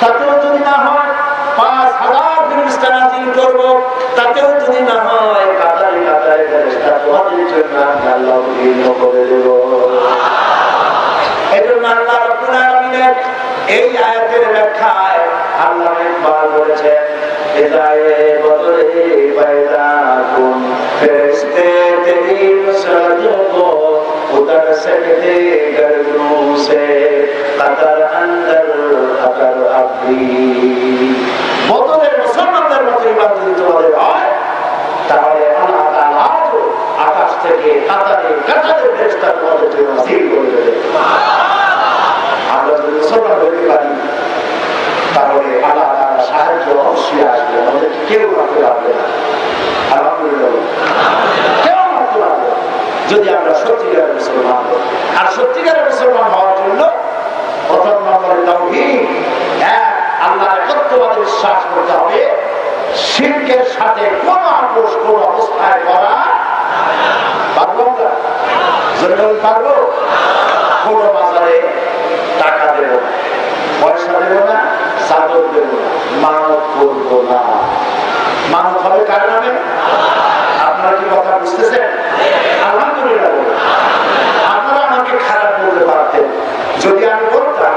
তাতেও যদি না হয় 5000 ফেরেশতা নাযিল করব, তাতেও যদি না হয় কাতারে কাতারে ফেরেশতা তোমাদের জন্য আল্লাহ নিয়োগ করে দেব। এজন্য আল্লাহ রাব্বুল আলামিনের এই আয়াতের ব্যাখ্যায় আল্লাহ একবার বলেছেন, ইদায়ে বদরে বাইদা কুন ফেরেশতে তেরি সাজো কো উদর সকতে গরনু সে কাতার আন্দর আকার আবরি। বদরের মুসলমানদের মতো ইমান যদি তোমাদের হয়, তাহলে আল্লাহ তাআলা আকাশ থেকে কাতারে কাতারে ফেরেশতা তোমাদের জন্য নাযিল করে দেবেন। আমরা যদি মুসলমান হতে পারি, তাহলে আল্লাহ তাআলা সাহায্য অবশ্যই আসবে, আমাদের কেউ রাখতে পারবে না। আলহামদুলিল্লাহ, কেউ রাখতে পারবে না যদি আমরা সত্যিকারের মুসলমান হই। আর সত্যিকারের মুসলমান হওয়ার জন্য প্রথম নম্বরে তাওহীদ, আল্লাহর একত্ববাদে বিশ্বাস করতে হবে। শিরকের সাথে কোনো আপোষ কোন অবস্থায় করা পারবো আমরা? জরুরি পারবো? কোন বাজারে টাকা দেব না, পয়সা দেব না, চাদর দেব না, মানত করবো না। মানত হবে কার নামে? আপনারা কি কথা বুঝতেছেন? আলহামদুলিল্লাহ। আপনারা আমাকে খারাপ বলতে পারতেন যদি আমি বলতাম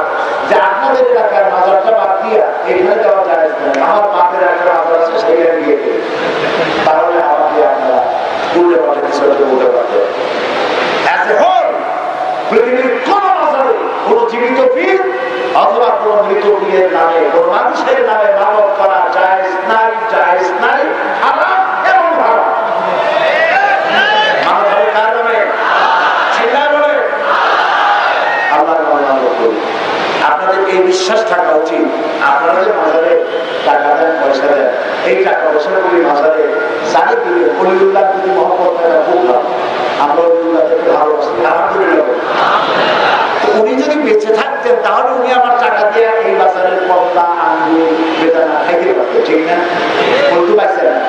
যে আপনাদের এলাকার মাজারটা বাদ দিয়া এখানে দেওয়া যায় না, আমার বাপের একটা মাজার আছে সেখানে গিয়ে দেবে, তাহলে আমাকে আপনারা উল্টে পাল্টে কিছু বলতে পারতেন। পৃথিবীর কোন মাজারে কোন জীবিত পীর অথবা কোন মৃত পীরের নামে কোন মানুষের নামে মানত করা জায়েজ নাই, জায়েজ নাই, হারাম এবং হারাম। মানত হবে কার নামে? চিন্তা করে আল্লাহর নামে মানত করি। আপনাদের এই বিশ্বাস থাকা উচিত, আপনারা যে মাজারে টাকা দেন, পয়সা দেন, এই টাকা পয়সাগুলি মাজারে সারি দিলে অলিউল্লাহ যদি মহব্বত করা খুব ভালো, আমরা অলিউল্লাহ থেকে ভালোবাসি। আলহামদুলিল্লাহ। উনি যদি বেঁচে থাকতেন তাহলে উনি আমার টাকা দিয়ে এই বাজারের কমলা, আঙ্গুর, বেদানা খাইতে পারতেন, ঠিক না? বলতে পারছেন না?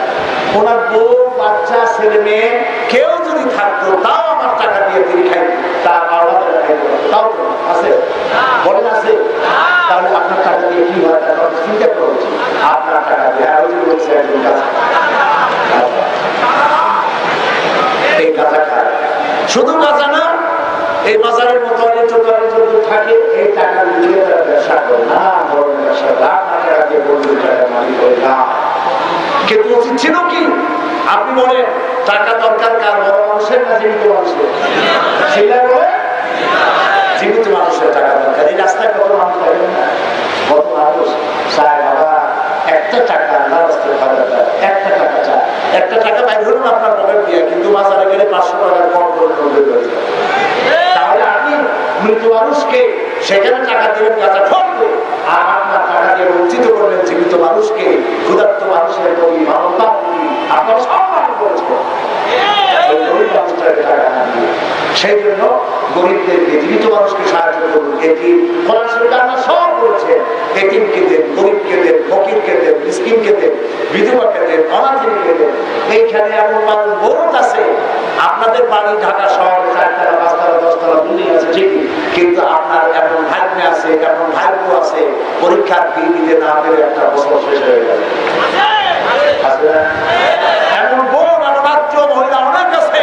ওনার বউ, বাচ্চা, ছেলে মেয়ে কেউ যদি থাকতো তাও আমার টাকা দিয়ে তিনি খাইতেন, তার আওলাদের খাইতে পারতো, তাও তো আছে? বলেন আছে? তাহলে আপনার টাকা দিয়ে কি হয় তার কথা চিন্তা করা উচিত। আপনার টাকা দিয়ে আর ওই বলছে একজন গাছ, এই গাঁজা খায়। শুধু গাঁজা না, এই বাজারের মতো থাকে, এই টাকা দিয়ে তারা ব্যবসা করে না, বড় ব্যবসা লাখ টাকা দিয়ে বন্ধু টাকা মালিক করে না। কিন্তু উচিত ছিল কি? আপনি বলেন টাকা দরকার কার? বড় মানুষের না জীবিত মানুষের? সেটা বলে জীবিত মানুষের টাকা দরকার। এই রাস্তায় কত মানুষ দেখেন না, কত মানুষ চায় বাবা একটা টাকা, আল্লাহ রাস্তায় খাওয়া যায়, একটা টাকা চায়, একটা টাকা বাইর হল না আপনার পকেট দিয়ে, কিন্তু বাজারে গেলে 500 টাকার কম করে হয়েছে। তাহলে আপনি মৃত মানুষকে সেখানে টাকা দিলেন গাঁজা ঠকবে, আর আপনার টাকা দিয়ে বঞ্চিত করলেন জীবিত মানুষকে, ক্ষুধার্ত মানুষের প্রতি মানবতা আপনার সম্মান করেছেন। সেই জন্য গরিবদেরকে, জীবিত মানুষকে সাহায্য করুন। এটিম কোরআন শরীফে আল্লাহ সব বলেছেন, এটিমকে দেন, গরিবকে দেন, ফকিরকে দেন, মিসকিনকে দেন, বিধবাকে দেন, অনাথকে দেন। এইখানে এমন মানুষ বহুত আছে, আপনাদের বাড়ি ঢাকা শহরে 4 তলা, 5 তলা, 10 তলা বিল্ডিং আছে ঠিকই, কিন্তু আপনার এমন ভাগ্নে আছে, এমন ভাগ্য আছে, পরীক্ষার ফি দিতে না পেরে একটা বছর শেষ হয়ে গেল। এমন বড় মাত্র মহিলা অনেক আছে,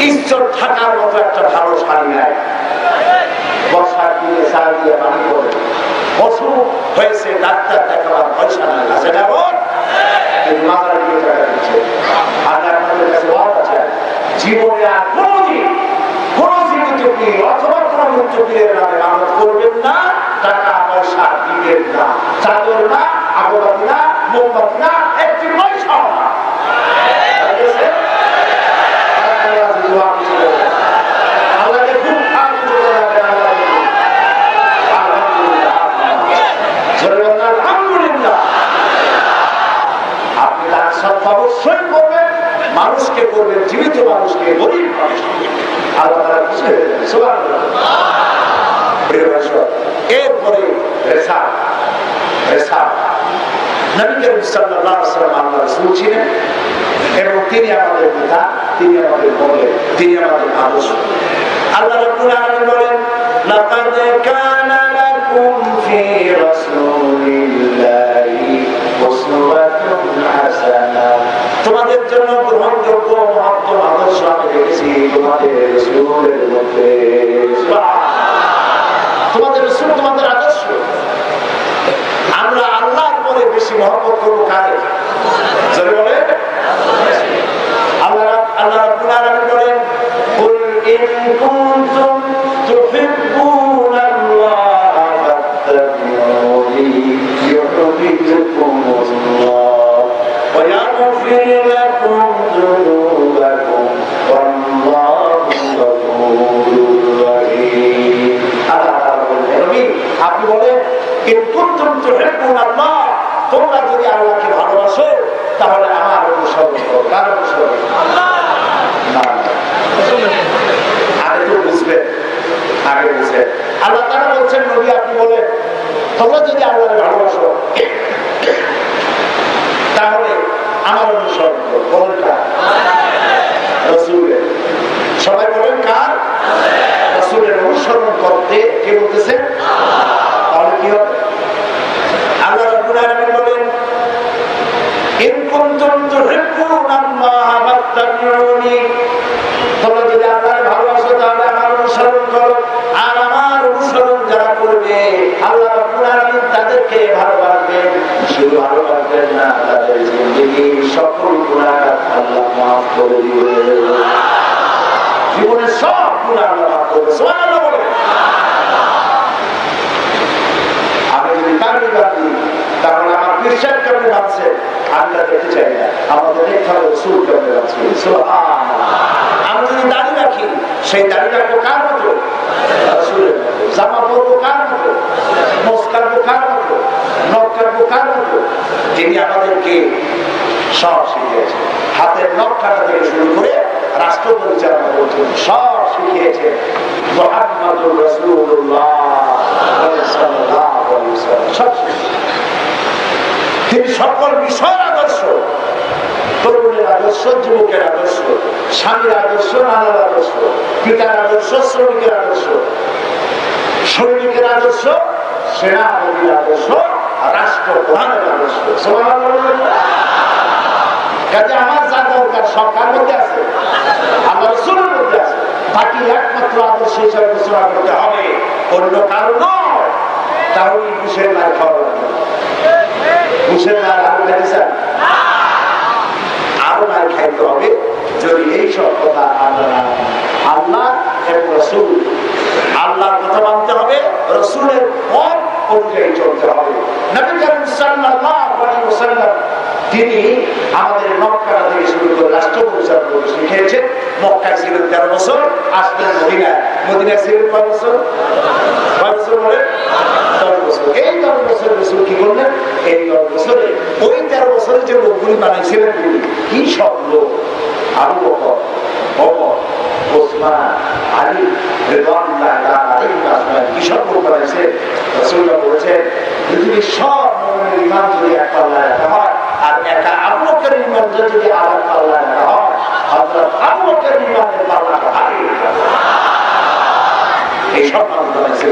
ইজ্জত থাকার মতো একটা ভালো শাড়ি নেয়, বর্ষার দিনে চাল দিয়ে পানি করে, অসুখ হয়েছে ডাক্তার দেখাবার পয়সা নাই, আছে না? মাথার দিকে টাকা দিচ্ছে। আমি আপনাদের কাছে ওয়াদা আছে, জীবনে আর কোনদিন কোন জীবিত পীর অথবা কোন মৃত পীরের নামে মানত করবেন না, টাকা পয়সা দিবেন না, চাদর না, আগরবাতি না, মোমবাতি না, একটি পয়সাও না। আপনি তার সৎ অবশ্যই করবেন, মানুষকে করবেন, জীবিত মানুষকে, গরিব মানুষকে। আল্লাহ তাআলা খুশি হয়ে যাবেন। সুবহানাল্লাহ। এরপরে নবী করিম সাল্লাল্লাহু আলাইহি ওয়াসাল্লাম আল্লাহর রাসূল ছিলেন এবং তিনি আমাদের পিতা, তিনি আমাদের বলেন, তিনি আমাদের আদর্শ। আল্লাহ রাব্বুল আলামিন বলেন, লাকাদ কানা লাকুম ফি রাসূল يحببكم الله ويغفر لكم ذنوبكم والله غفور رحيم আপনি বলেন ইন কুনতুম তুহিব্বুনা আল্লাহ, তোমরা যদি আল্লাহকে ভালোবাসো তাহলে আমার অনুসরণ করো। কার অনুসরণ? আল্লাহ। আগে তো বুঝবেন, আগে বুঝবেন। আল্লাহ তাআলা বলছেন নবী আপনি বলেন তোমরা যদি আল্লাহকে ভালোবাসো তাহলে আমার অনুসরণ করো। বলেন কার? রাসূলের। সবাই বলেন কার? রাসূলের অনুসরণ করতে কে বলতেছেন? তাহলে কি হবে? আল্লাহ রাব্বুল আলামিন বলেন ইন কুনতুম তুহিব্বুনাল্লাহ ফাত্তাবিউনি, তোমরা যদি আল্লাহকে ভালোবাসো তাহলে আমার অনুসরণ করো। আর আমার অনুসরণ যারা করবে আল্লাহ রাব্বুল আলামিন তাদেরকে ভালোবাসবেন। শুধু ভালোবাসবেন না, তাদের জিন্দেগির সকল গুনাহ আল্লাহ মাফ করে দিবেন। জীবনের সব গুনাহ আল্লাহ মাফ করবে। সুবহানাল্লাহ বলে। আমি যদি কারণে বাঁধি তাহলে আমার বিশ্বাস কেমনে বাঁধছে আমি তা দেখতে চাই না। আমাদের দেখতে হবে রাসূল কেমনে বাঁধছে। সুবহানাল্লাহ। আমি যদি দাড়ি রাখি সেই দাড়ি রাখবো কার মতো? রাসূলের মতো। জামা পরবো কার মতো? মোজ কাটবো কার মতো? নখ কাটবো কার মতো? যিনি আমাদেরকে সব শিখিয়েছে, হাতের নখ কাটা থেকে শুরু করে রাষ্ট্র পরিচালনা পর্যন্ত সব শিখিয়েছে মুহাম্মদুর রাসূলুল্লাহ সাল্লাল্লাহু আলাইহি ওয়াসাল্লাম। সব তিনি সকল বিষয়ের আদর্শ, তরুণের আদর্শ, যুবকের আদর্শ, স্বামীর আদর্শ, নানার আদর্শ, পিতার আদর্শ, শ্রমিকের আদর্শ, সৈনিকের আদর্শ, সেনাপতির আদর্শ, রাষ্ট্রপ্রধানের আদর্শ। কাজে আমার যা দরকার সব কার মধ্যে আছে? আমার রাসূলের মধ্যে আছে। বাকি একমাত্র আদর্শ হিসাবে ঘোষণা করতে হবে, অন্য কারো নয়। তাহলে ঘুষের মার খাওয়া লাগবে। ঘুষের মার আরো খাইছেন? আরো মার খাইতে হবে যদি এইসব কথা আমরা আল্লাহ এবং রাসূল, আল্লাহর কথা মানতে হবে, রাসূলের পথ অনুযায়ী চলতে হবে। নবী করিম সাল্লাল্লাহু আলাইহি ওয়াসাল্লাম তিনি আমাদের মক্কা থেকে শুরু করে রাষ্ট্র পরিচালনা করতে শিখিয়েছেন। মক্কায় ছিলেন 13 বছর, আসলেন মদিনায়। মদিনায় ছিলেন কয় বছর? কয় বছর বলে? 10 বছর। এই 10 বছর রাসূল কি করলেন? এই 10 বছরে ওই 13 বছরে যে লোকগুলি বানাইছিলেন কি সব লোক, আবু বকর, ওমর, ওসমান, আলী রাদিয়াল্লাহু তাআলা আলাইহিম কি সব লোক বানাইছে। রাসূলুল্লাহ বলেছেন পৃথিবীর সব মুমিনের ঈমান যদি এক পাল্লায় রাখা হয় আর একা আবু বকরের ঈমান যদি আরেক পাল্লায় রাখা হয়, হযরত আবু বকরের ঈমানের পাল্লাটা ভারী হয়ে যাবে। এই সব মানুষ বানাইছে।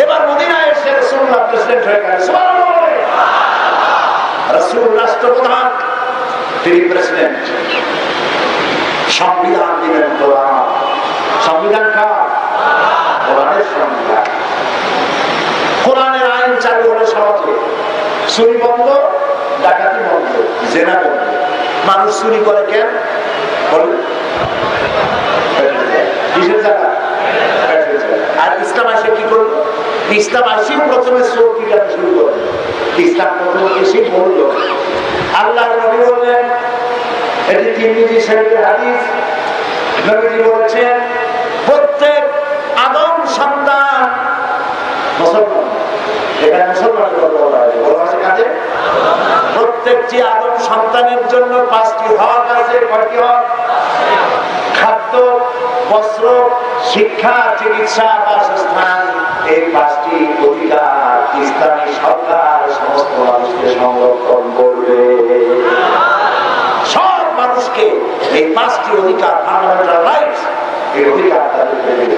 এবার মদিনায় এসে রাসূলুল্লাহ প্রেসিডেন্ট হয়ে গেলেন। সুবহানাল্লাহ। রাসূল রাষ্ট্রপ্রধান, তিনি প্রেসিডেন্ট। সংবিধান দিলেন কোরআন। সংবিধান কার? কোরআনের সংবিধান। কোরআনের আইন চালু হলে সমাজে চুরি বন্ধ, ডাকাতি বন্ধ, জেনা বন্ধ। মানুষ চুরি করে কেন? কিসের জায়গা? আর ইসলাম আসে কি করলো? ইসলাম আসি প্রথমে চোরকি কেন শুরু করে? ইসলাম প্রথমে এসে বলল, আল্লাহ নবী বললেন, এটি তিরমিজি শরীফের হাদিস, নবীজি বলেছেন প্রত্যেক আদম সন্তান মুসলমান। এখানে মুসলমানের কথা বলা হয়, বলা আছে কাজে প্রত্যেকটি আদম সন্তানের জন্য 5টি হক আছে। কয়টি হক? খাদ্য, বস্ত্র, শিক্ষা, চিকিৎসা, বাসস্থান। এই 5টি অধিকার ইসলামী সরকার সমস্ত মানুষকে সংরক্ষণ করবে। সব মানুষকে এই 5টি অধিকার, ফান্ডামেন্টাল রাইটস, এই অধিকার তাদেরকে দেবে।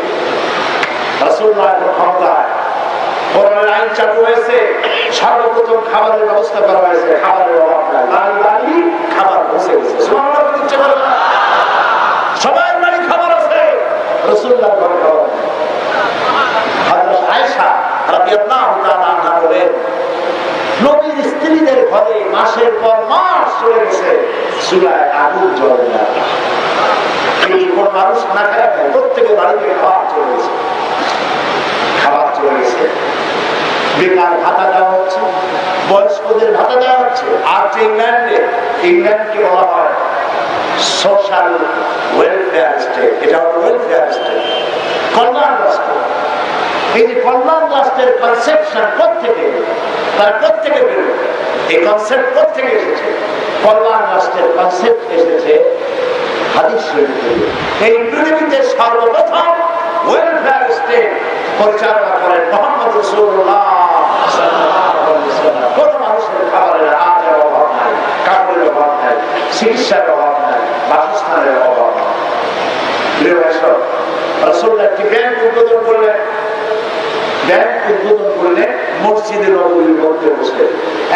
রাসূলুল্লাহ ক্ষমতায় কোরআনের আইন চালু হয়েছে। সর্বপ্রথম খাবারের ব্যবস্থা করা হয়েছে। খাবারের অভাব নাই, বাড়ি বাড়ি খাবার পৌঁছে গেছে। সুবহানাল্লাহ। সবার বাড়ি খাবার আছে, রাসূলুল্লাহর ঘরে খাবার আছে। হযরত আয়েশা রাদিয়াল্লাহু তাআলা আনহা বলেন, নবীর স্ত্রীদের ঘরে মাসের পর মাস চলে গেছে, চুলায় আগুন জ্বলে না। কিন্তু কোন মানুষ না খায়, প্রত্যেকের বাড়িতে খাবার চলে গেছে, খাবার চলে গেছে। বেকার ভাতা দেওয়া হচ্ছে, বয়স্কদের ভাতা দেওয়া হচ্ছে। আর যে ইংল্যান্ডকে বলা হয় সোশ্যাল ওয়েলফেয়ার স্টেট, এটা হলো ওয়েলফেয়ার স্টেট, কল্যাণ রাষ্ট্র। এই যে কল্যাণ রাষ্ট্রের কনসেপশন কোত্থেকে, তারা কোত্থেকে বেরোবে, এই কনসেপ্ট কোত্থেকে এসেছে? কল্যাণ রাষ্ট্রের কনসেপ্ট এসেছে হাদিস শরীফ থেকে। এই পৃথিবীতে সর্বপ্রথম ওয়েলফেয়ার স্টেট পরিচালনা করেন মুহাম্মদ রাসূলুল্লাহ সাল্লাল্লাহু আলাইহি ওয়াসাল্লাম। কোন মানুষের খাবারের আজের অভাব নাই, কাপড়ের অভাব নাই, চিকিৎসার অভাব নাই, বাসস্থানের অভাব নাই। রাসূলুল্লাহ একটি ব্যাংক উদ্বোধন করলেন। ব্যাংক উদ্বোধন করলে মসজিদের নববীর মধ্যে বসে।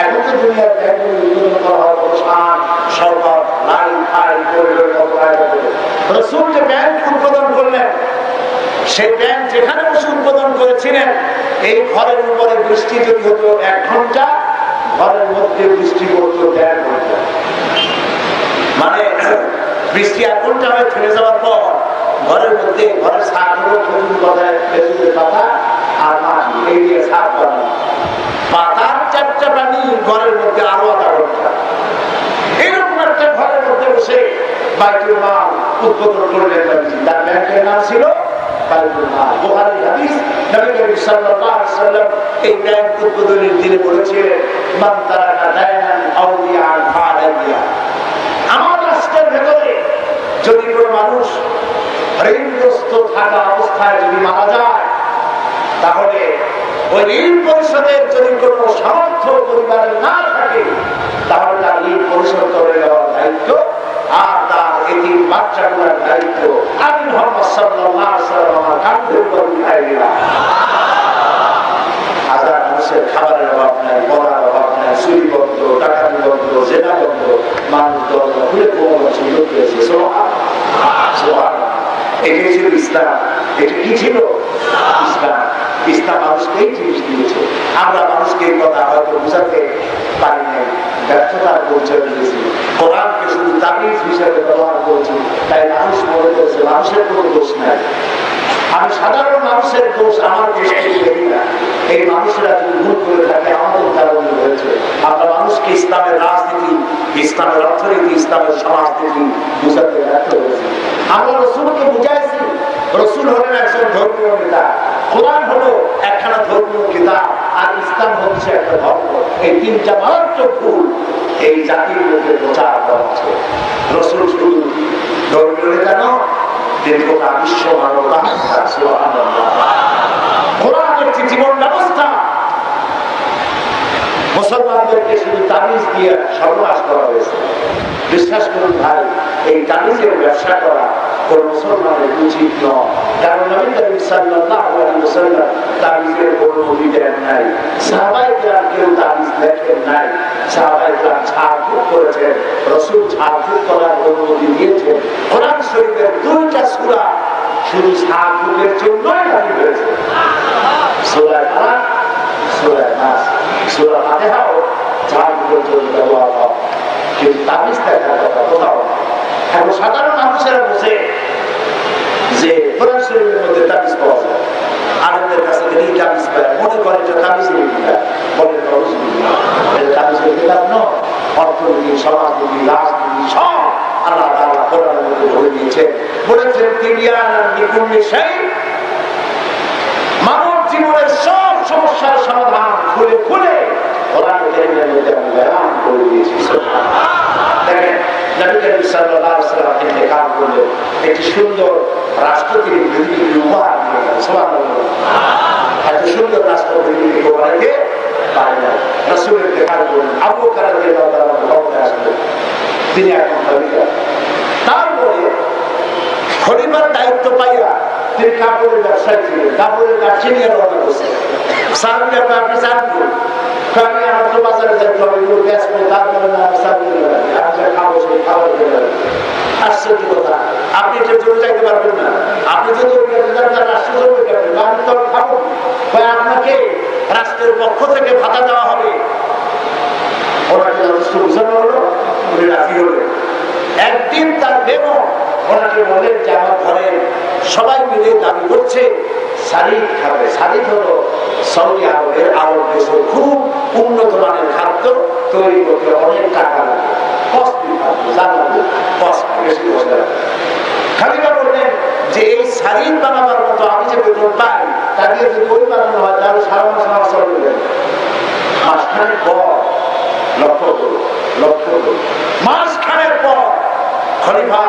এখন তো দুনিয়ার ব্যাংকগুলো উদ্বোধন করা হয় অনুষ্ঠান, সরকার, লাইন, ফাইল, করিডোর, রাসূল যে ব্যাংক উদ্বোধন করলেন, সেই ব্যাংক যেখানে বসে উদ্বোধন করেছিলেন, এই ঘরের উপরে বৃষ্টি যদি হতো 1 ঘন্টা, ঘরের মধ্যে বৃষ্টি পড়তো 1.5 ঘন্টা। মানে বৃষ্টি 1 ঘন্টা হয়ে থেমে যাওয়ার পর ঘরের মধ্যে ঘরের ছাদগুলো খেজুর পাতায়, খেজুরের পাতা আর মাটি এই দিয়ে ছাদ বানানো, পাতার চারটা পানি ঘরের মধ্যে আরো 1/2 ঘন্টা। এরকম একটা ঘরের মধ্যে বসে বাইতুল মাল উদ্বোধন করলেন। তার ব্যাংকের নাম ছিল বাইতুল মাল। বুখারীর হাদিস, নবী করিম সাল্লাল্লাহু আলাইহি ওয়াসাল্লাম এই ব্যাংক উদ্বোধনের দিনে বলেছিলেন, মান তারাকা দায়নান আউদিয়ান ফাআলাইয়া। আমার রাষ্ট্রের ভেতরে যদি কোনো মানুষ ঋণগ্রস্ত থাকা অবস্থায় যদি মারা যায়, তাহলে ওই ঋণ পরিশোধের যদি কোনো সামর্থ্য পরিবারে না থাকে, তাহলে তার ঋণ পরিশোধ করে দেওয়ার দায়িত্ব আর তার এতিম বাচ্চাগুলোর দায়িত্ব আমি মুহাম্মদ সাল্লাল্লাহু আলাইহি ওয়াসাল্লাম আমার কাঁধের উপর উঠাই দিলাম। হাজার মানুষের খাবারের অভাব নাই, পড়ার অভাব নাই, চুরি বন্ধ, ডাকাতি বন্ধ, জেনা বন্ধ, মানুষ দরজা খুলে কোনো সুযোগ পেয়েছে। এটাই ছিল ইসলাম। এটা কি ছিল? ইসলাম। ইসলাম মানুষকে এই জিনিস দিয়েছে। আমরা মানুষকে এই কথা হয়তো বুঝাতে পারি নাই, ব্যর্থতার পরিচয় দিয়েছি। কোরআনকে শুধু তাবিজ হিসেবে ব্যবহার করেছি, তাই মানুষ মনে করেছে মানুষের কোনো দোষ নাই। আমি সাধারণ মানুষের দোষ আমার দোষ দেখি না। এই মানুষেরা যদি ভুল করে থাকে আমাদের কারণে হয়েছে। আমরা মানুষকে ইসলামের রাজনীতি, ইসলামের অর্থনীতি, ইসলামের সমাজনীতি বুঝাতে ব্যর্থ হয়েছি। আমরা রাসূলকে বুঝাইছি, রাসূল হলেন একজন ধর্মীয় নেতা, কোরআন হলো একখানা ধর্মীয় কিতাব, আর ইসলাম হচ্ছে একটা ধর্ম। এই 3টা মারাত্মক ভুল এই জাতির মধ্যে প্রচার করা হচ্ছে। রাসূল শুধু ধর্মীয় নেতা নয়, তিনি গোটা বিশ্ব মানবতা। কোরআন একটি জীবন ব্যবস্থা। মুসলমানদেরকে শুধু তাবিজ দিয়ে সর্বনাশ করা হয়েছে। বিশ্বাস করুন ভাই, এই তাবিজের ব্যবসা করা কোন মুসলমানের উচিত নয়। কারণ নবী করিম সাল্লাল্লাহু আলাইহি ওয়াসাল্লাম তাবিজের কোনো বিধান নাই, সাহাবায়ে কেরাম কেউ তাবিজ লেখেন নাই। সাহাবায়ে কেরাম ঝাড়ফুঁক করেছেন, রাসূল ঝাড়ফুঁক করার অনুমতি দিয়েছেন। কোরআন শরীফের 2টা সূরা শুধু ঝাড়ফুঁকের জন্যই নাযিল হয়েছে। সূরা ফালাক, সূরা নাস, সূরা ফাতিহাও ঝাড়ফুঁকের জন্য ব্যবহার হয়, কিন্তু তাবিজ লেখার কথা কোথাও না। এখন সাধারণ মানুষেরা বুঝে যে কোরআন শরীফের মধ্যে তাবিজ পাওয়া যায়, আলেমদের কাছে গেলেই তাবিজ পায়, মনে করে যে তাবিজের কিতাব। বলেন তাবিজের কিতাব নয়, অর্থনীতি, সমাজনীতি, রাজনীতি সব আল্লাহ তাআলা কোরআনের মধ্যে বলে দিয়েছেন। বলেছেন তিবিয়ানান লিকুল্লি শাই, মানব জীবনের সব সমস্যার সমাধান খুলে খুলে কোরআন কারীমের মধ্যে আমি বয়ান করে দিয়েছি। দেখেন নবী করিম সাল্লাল্লাহু আলাইহি ওয়াসাল্লাম ইন্তেকাল করলেন, একটি সুন্দর রাষ্ট্র তিনি পৃথিবীকে উপহার দিলেন। সুবহানাল্লাহ। এত সুন্দর রাষ্ট্র পৃথিবীকে উপহার দিয়ে পায় না। রাসূল ইন্তেকাল করলেন, আবু বকর রাদিয়াল্লাহু তাআলা ক্ষমতায় আসলেন, তিনি এখন খলিফা। তারপরে খলিফার দায়িত্ব পাইয়া তিনি কাপড়ের ব্যবসায়ী ছিলেন, কাপড়ের ব্যবসা নিয়ে রওনা করছেন। সাহাবীরা আপনি জানতো আমি আমার তো বাজারে যাইতে হবে, এগুলো ব্যস্ত, তারপরে না আমি যা খাবো সেই খাবার দেবেন। আশ্চর্য কথা, আপনি এটা জন্য যাইতে পারবেন না। আপনি যদি রাষ্ট্র জমি যাবেন, আমি তো খাবো, আপনাকে রাষ্ট্রের পক্ষ থেকে ভাতা দেওয়া হবে। ওনাকে যথেষ্ট বোঝানো হলো, উনি রাজি হলেন। একদিন তার বেগম ওনাকে বললেন যে আমার ঘরের সবাই মিলে দাবি করছে সারিদ খাবে। সারিদ হলো সৌদি আরবের আরব দেশে খুব উন্নত মানের খাদ্য, তৈরি করতে অনেক টাকা লাগে, কস্টলি খাদ্য, জানাবো কষ্ট বেশি বসে লাগে। খালিফা বললেন যে এই সারিদ বানাবার মতো আমি যে বেতন পাই তা দিয়ে যদি ওই বানানো হয় তাহলে সারা মাস আমার চলবে। মাসখানেক পর মাসখানেক পর খলিফা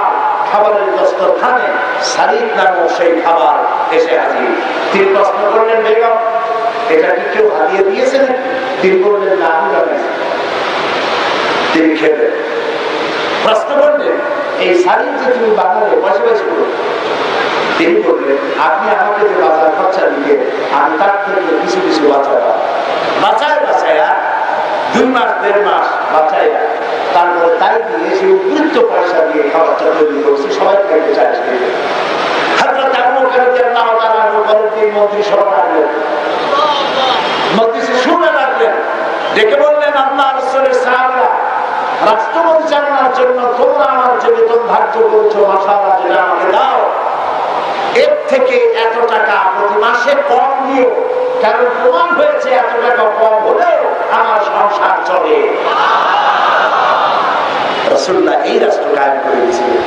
খাবারের দস্তরখানে সারিদ নামক সেই খাবার এসে হাজির। তিনি প্রশ্ন করলেন, বেগম এটা কি কেউ হারিয়ে দিয়েছে নাকি? তিনি বললেন, না, আমি বানিয়েছি। তিনি খেলেন। প্রশ্ন করলেন, এই সারিদ যে তুমি বানালে পয়সা পয়সা করো? তিনি বললেন, আপনি আমাকে যে বাজার খরচা দিলে আমি তার থেকে কিছু কিছু বাঁচায়া 2 মাস 1.5 মাস বাঁচাইয়া তারপরে তাই দিয়ে সেই উপযুক্ত পয়সা দিয়ে খাবারটা তৈরি করছি, সবাই খাইতে চায়। হযরত আবু বকর রাদিয়াল্লাহু তাআলা মন্ত্রী সভা রাখলেন, মজলিসে শুনে রাখলেন, ডেকে বললেন, আল্লাহর রাসূলের সাহাবারা, রাষ্ট্র পরিচালনার জন্য তোমরা আমার যে বেতন ধার্য করেছো মাশাআল্লাহ যেটা আমাকে দাও, এর থেকে এত টাকা প্রতি মাসে কম দিও, কারণ প্রমাণ হয়েছে এত টাকা কম হলেও আমার সংসার চলে। রাসূলুল্লাহ এই রাষ্ট্র কায়েম করে দিয়েছিলেন।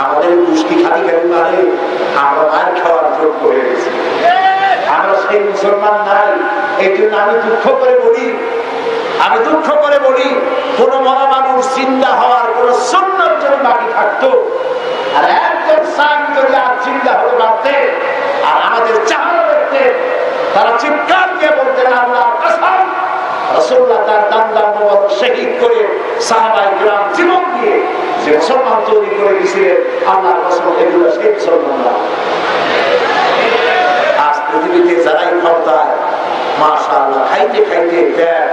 আমাদের দুষ্টি খালি খালি মারে আমরা মার খাওয়ার যোগ্য হয়ে গেছি। আমরা সেই মুসলমান নাই। এই জন্য আমি দুঃখ করে বলি কোন মরা মানুষ চিন্তা হওয়ার কোন সুন্নাত যদি বাকি থাকতো, আর একজন সাহাবী যদি আর চিন্তা হতে পারতে আর আমাদের চেহারা দেখতে, তারা চিৎকার দিয়ে বলতেন, আল্লাহর কসম, রাসূলুল্লাহ তার দাম মোবারক শহীদ করে সাহাবায়ে কিরাম জীবন দিয়ে যে মুসলমান তৈরি করে দিয়েছিলেন, আল্লাহর কসম এগুলো সেই মুসলমান না। আজ পৃথিবীতে যারাই ক্ষমতায়, মাশাআল্লাহ, খাইতে খাইতে পেট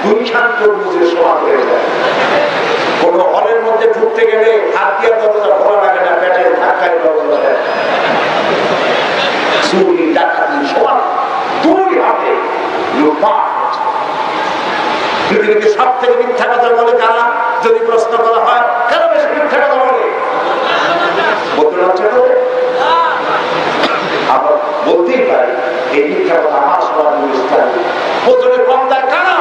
2 খান তরমুজের সমান হয়ে যায়। কোন হলের মধ্যে ঢুকতে গেলে হাত দিয়ে দরজা খোলা লাগে না, পেটের ধাক্কায় দরজা দেয়। চুরি ডাকাতি সমান 2 হাতে লুটপাট। পৃথিবীতে সব থেকে মিথ্যা কথা বলে কারা? যদি প্রশ্ন করা হয়, কারা বেশি মিথ্যা কথা বলে? বলতে লজ্জা করে? আমরা বলতেই পারি এই মিথ্যা কথা আমার সবার অনুষ্ঠান। ওজনে কম দেয় কারা?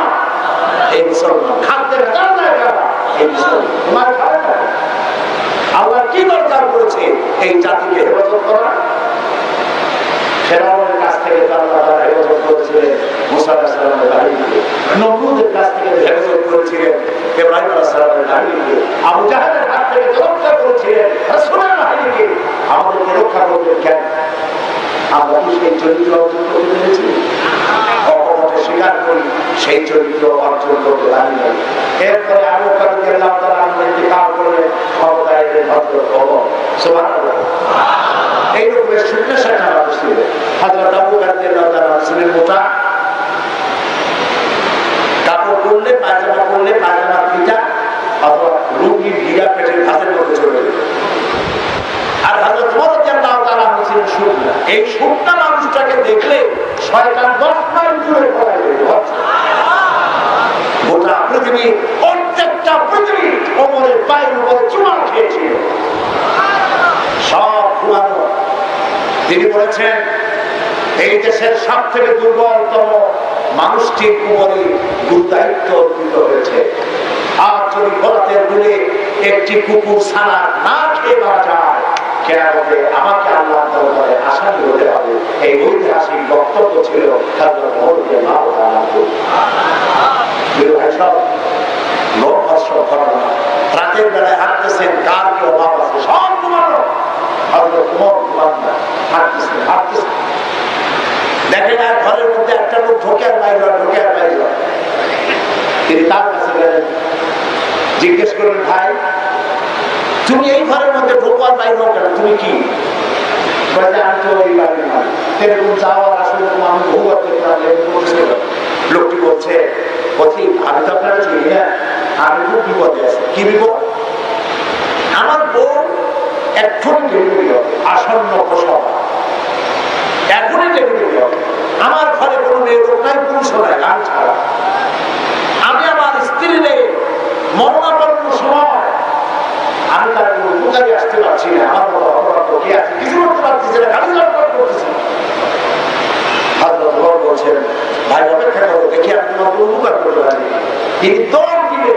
এই মুসলমান। খাদ্যের দাম দেয় কারা? এই মুসলমান। তোমার খাবে না? আল্লাহ কি দরকার করেছে এই জাতিকে হেফাজত করা? ফেরাউনের কাছ থেকে আল্লাহ তাআলা হেফাজত করেছিলেন মুসা আলাইহিস সালামের বাহিনীকে, নমরুদের কাছ থেকে হেফাজত করেছিলেন ইব্রাহিম আলাইহিস সালামের বাহিনীকে, আবু জাহেলের হাত থেকে রক্ষা করেছিলেন রাসূলের বাহিনীকে। আমাদেরকে রক্ষা করবেন কেন? আমরা কি সেই চরিত্র অর্জন করতে পেরেছি? অকপটে স্বীকার করি সেই চরিত্র অর্জন করতে পারি নাই। এরপরে আবু বকর রাদিয়াল্লাহু তাআলা ইন্তেকাল করলেন, ক্ষমতায় এলেন হযরত ওমর। সুবহানাল্লাহ। এই রকমের সুন্দর শাখা মানুষ ছিল। হযরত আবু বকর রাদিয়াল্লাহু তাআলা রাসূলের মোটা কাপড় পরলে, পায়জামা পরলে পায়জামার ফিতা অথবা লুঙ্গির গিরা পেটের ভাঁজের মধ্যে চলে যেত। আর হযরত ওমর রাদিয়াল্লাহু তাআলা ছিলেন শুকনা। এই শুকনা মানুষটাকে দেখলে শয়তান 10 মাইল দূরে পড়ে যেত। গোটা পৃথিবী, প্রত্যেকটা পৃথিবী ওমরের পায়ের উপরে চুমা খেয়েছিল। সব ঘুমানো। তিনি বলেছেন, এই দেশের সব থেকে দুর্বলতম মানুষটির উপরে গুরুদায়িত্ব অর্পিত হয়েছে। আর যদি বরাতের দূরে একটি কুকুর ছানা না খেয়ে মারা যায়, কিয়ামতে আমাকে আল্লাহর দরবারে আসামি হতে হবে। এই ঐতিহাসিক বক্তব্য ছিল হযরত ওমর রাদিয়াল্লাহু তাআলা। ভাই সব লোক ভাষ্য ঘটনা, রাতের বেলায় হাঁটতেছেন, কার কি অভাব আছে, সব ঘুমানো। হযরত ওমর ঘুমানো, হাঁটতেছেন, দেখেন আর ঘরের মধ্যে একটা লোক ঢোকে আর বাইরে হয়। তিনি তার কাছে গেলেন, জিজ্ঞেস করলেন, ভাই তুমি এই ঘরের মধ্যে ঢোকো আর বাইরে কেন, তুমি কি? আমি তো এই বাড়ির মালিক, এরকম যাওয়ার আসলে আমি বহু লোকটি বলছে, পথিক আমি তো আপনারা চিনি না, আমি খুব বিপদে আছি। কি বিপদ? আমার বউ এক্ষুনি ডেলিভারি হবে, আসন্ন প্রসব, এখনই ডেলিভারি হবে। আমার ঘরে কোনো মেয়ে লোক নাই, পুরুষ নাই, আমি ছাড়া। আমি আমার স্ত্রী নেই, মরণাপন্ন সময় আমি তার কোনো উপকারে আসতে পারছি না। উপকার করতে পারি। তিনি দৌড় দিলে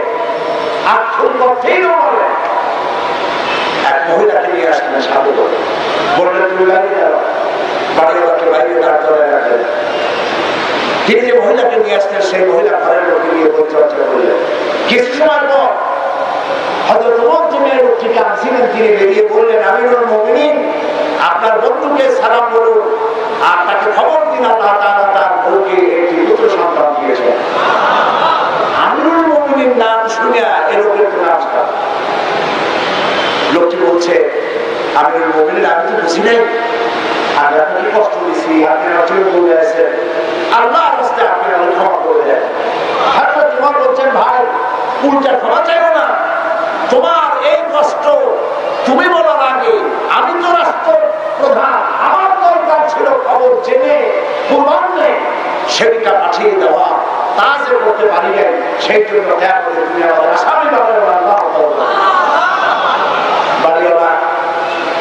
আর পথেই দৌড়ালেন। এক মহিলাকে নিয়ে আসলেন সাধু করে, বললেন তুমি বাইরে যাও। বাড়িওয়ালাকে বাইরে দাঁড় করায় রাখলেন। তিনি যে মহিলাকে নিয়ে আসতেন সেই মহিলা ঘরের লোকে নিয়ে পরিচর্যা করলেন। কিছু সময় পর হযরত ওমর যিনি লোকটিকে আনছিলেন তিনি বেরিয়ে বললেন, আমিরুল মুমিনিন আপনার বন্ধুকে সালাম বলুন আর তাকে খবর দিন আল্লাহ তাআলা তার বউকে একটি পুত্র সন্তান দিয়েছেন। আমিরুল মুমিনিন নাম শুনিয়া এ লোকের তো নাম খারাপ। লোকটি বলছে, আমিরুল মুমিনিন আমি তো বুঝি নাই, আমি আপনাকে কষ্ট দিচ্ছি, আপনি আমার জন্য বলে আছেন, আল্লাহর রাস্তায় আপনি আমাকে ক্ষমা করে দেন। হযরত ওমর বলছেন, ভাই উল্টা ক্ষমা চাইও না, তোমার এই কষ্ট তুমি বলার আগে আমি তো রাষ্ট্র প্রধান, আমার দরকার ছিল খবর জেনে পূর্বাহ্নে সেদিকা পাঠিয়ে দেওয়া, তা যে করতে পারি নাই সেই জন্য দয়া করে তুমি আমাদের আসামি বানাবে। বাড়িওয়ালা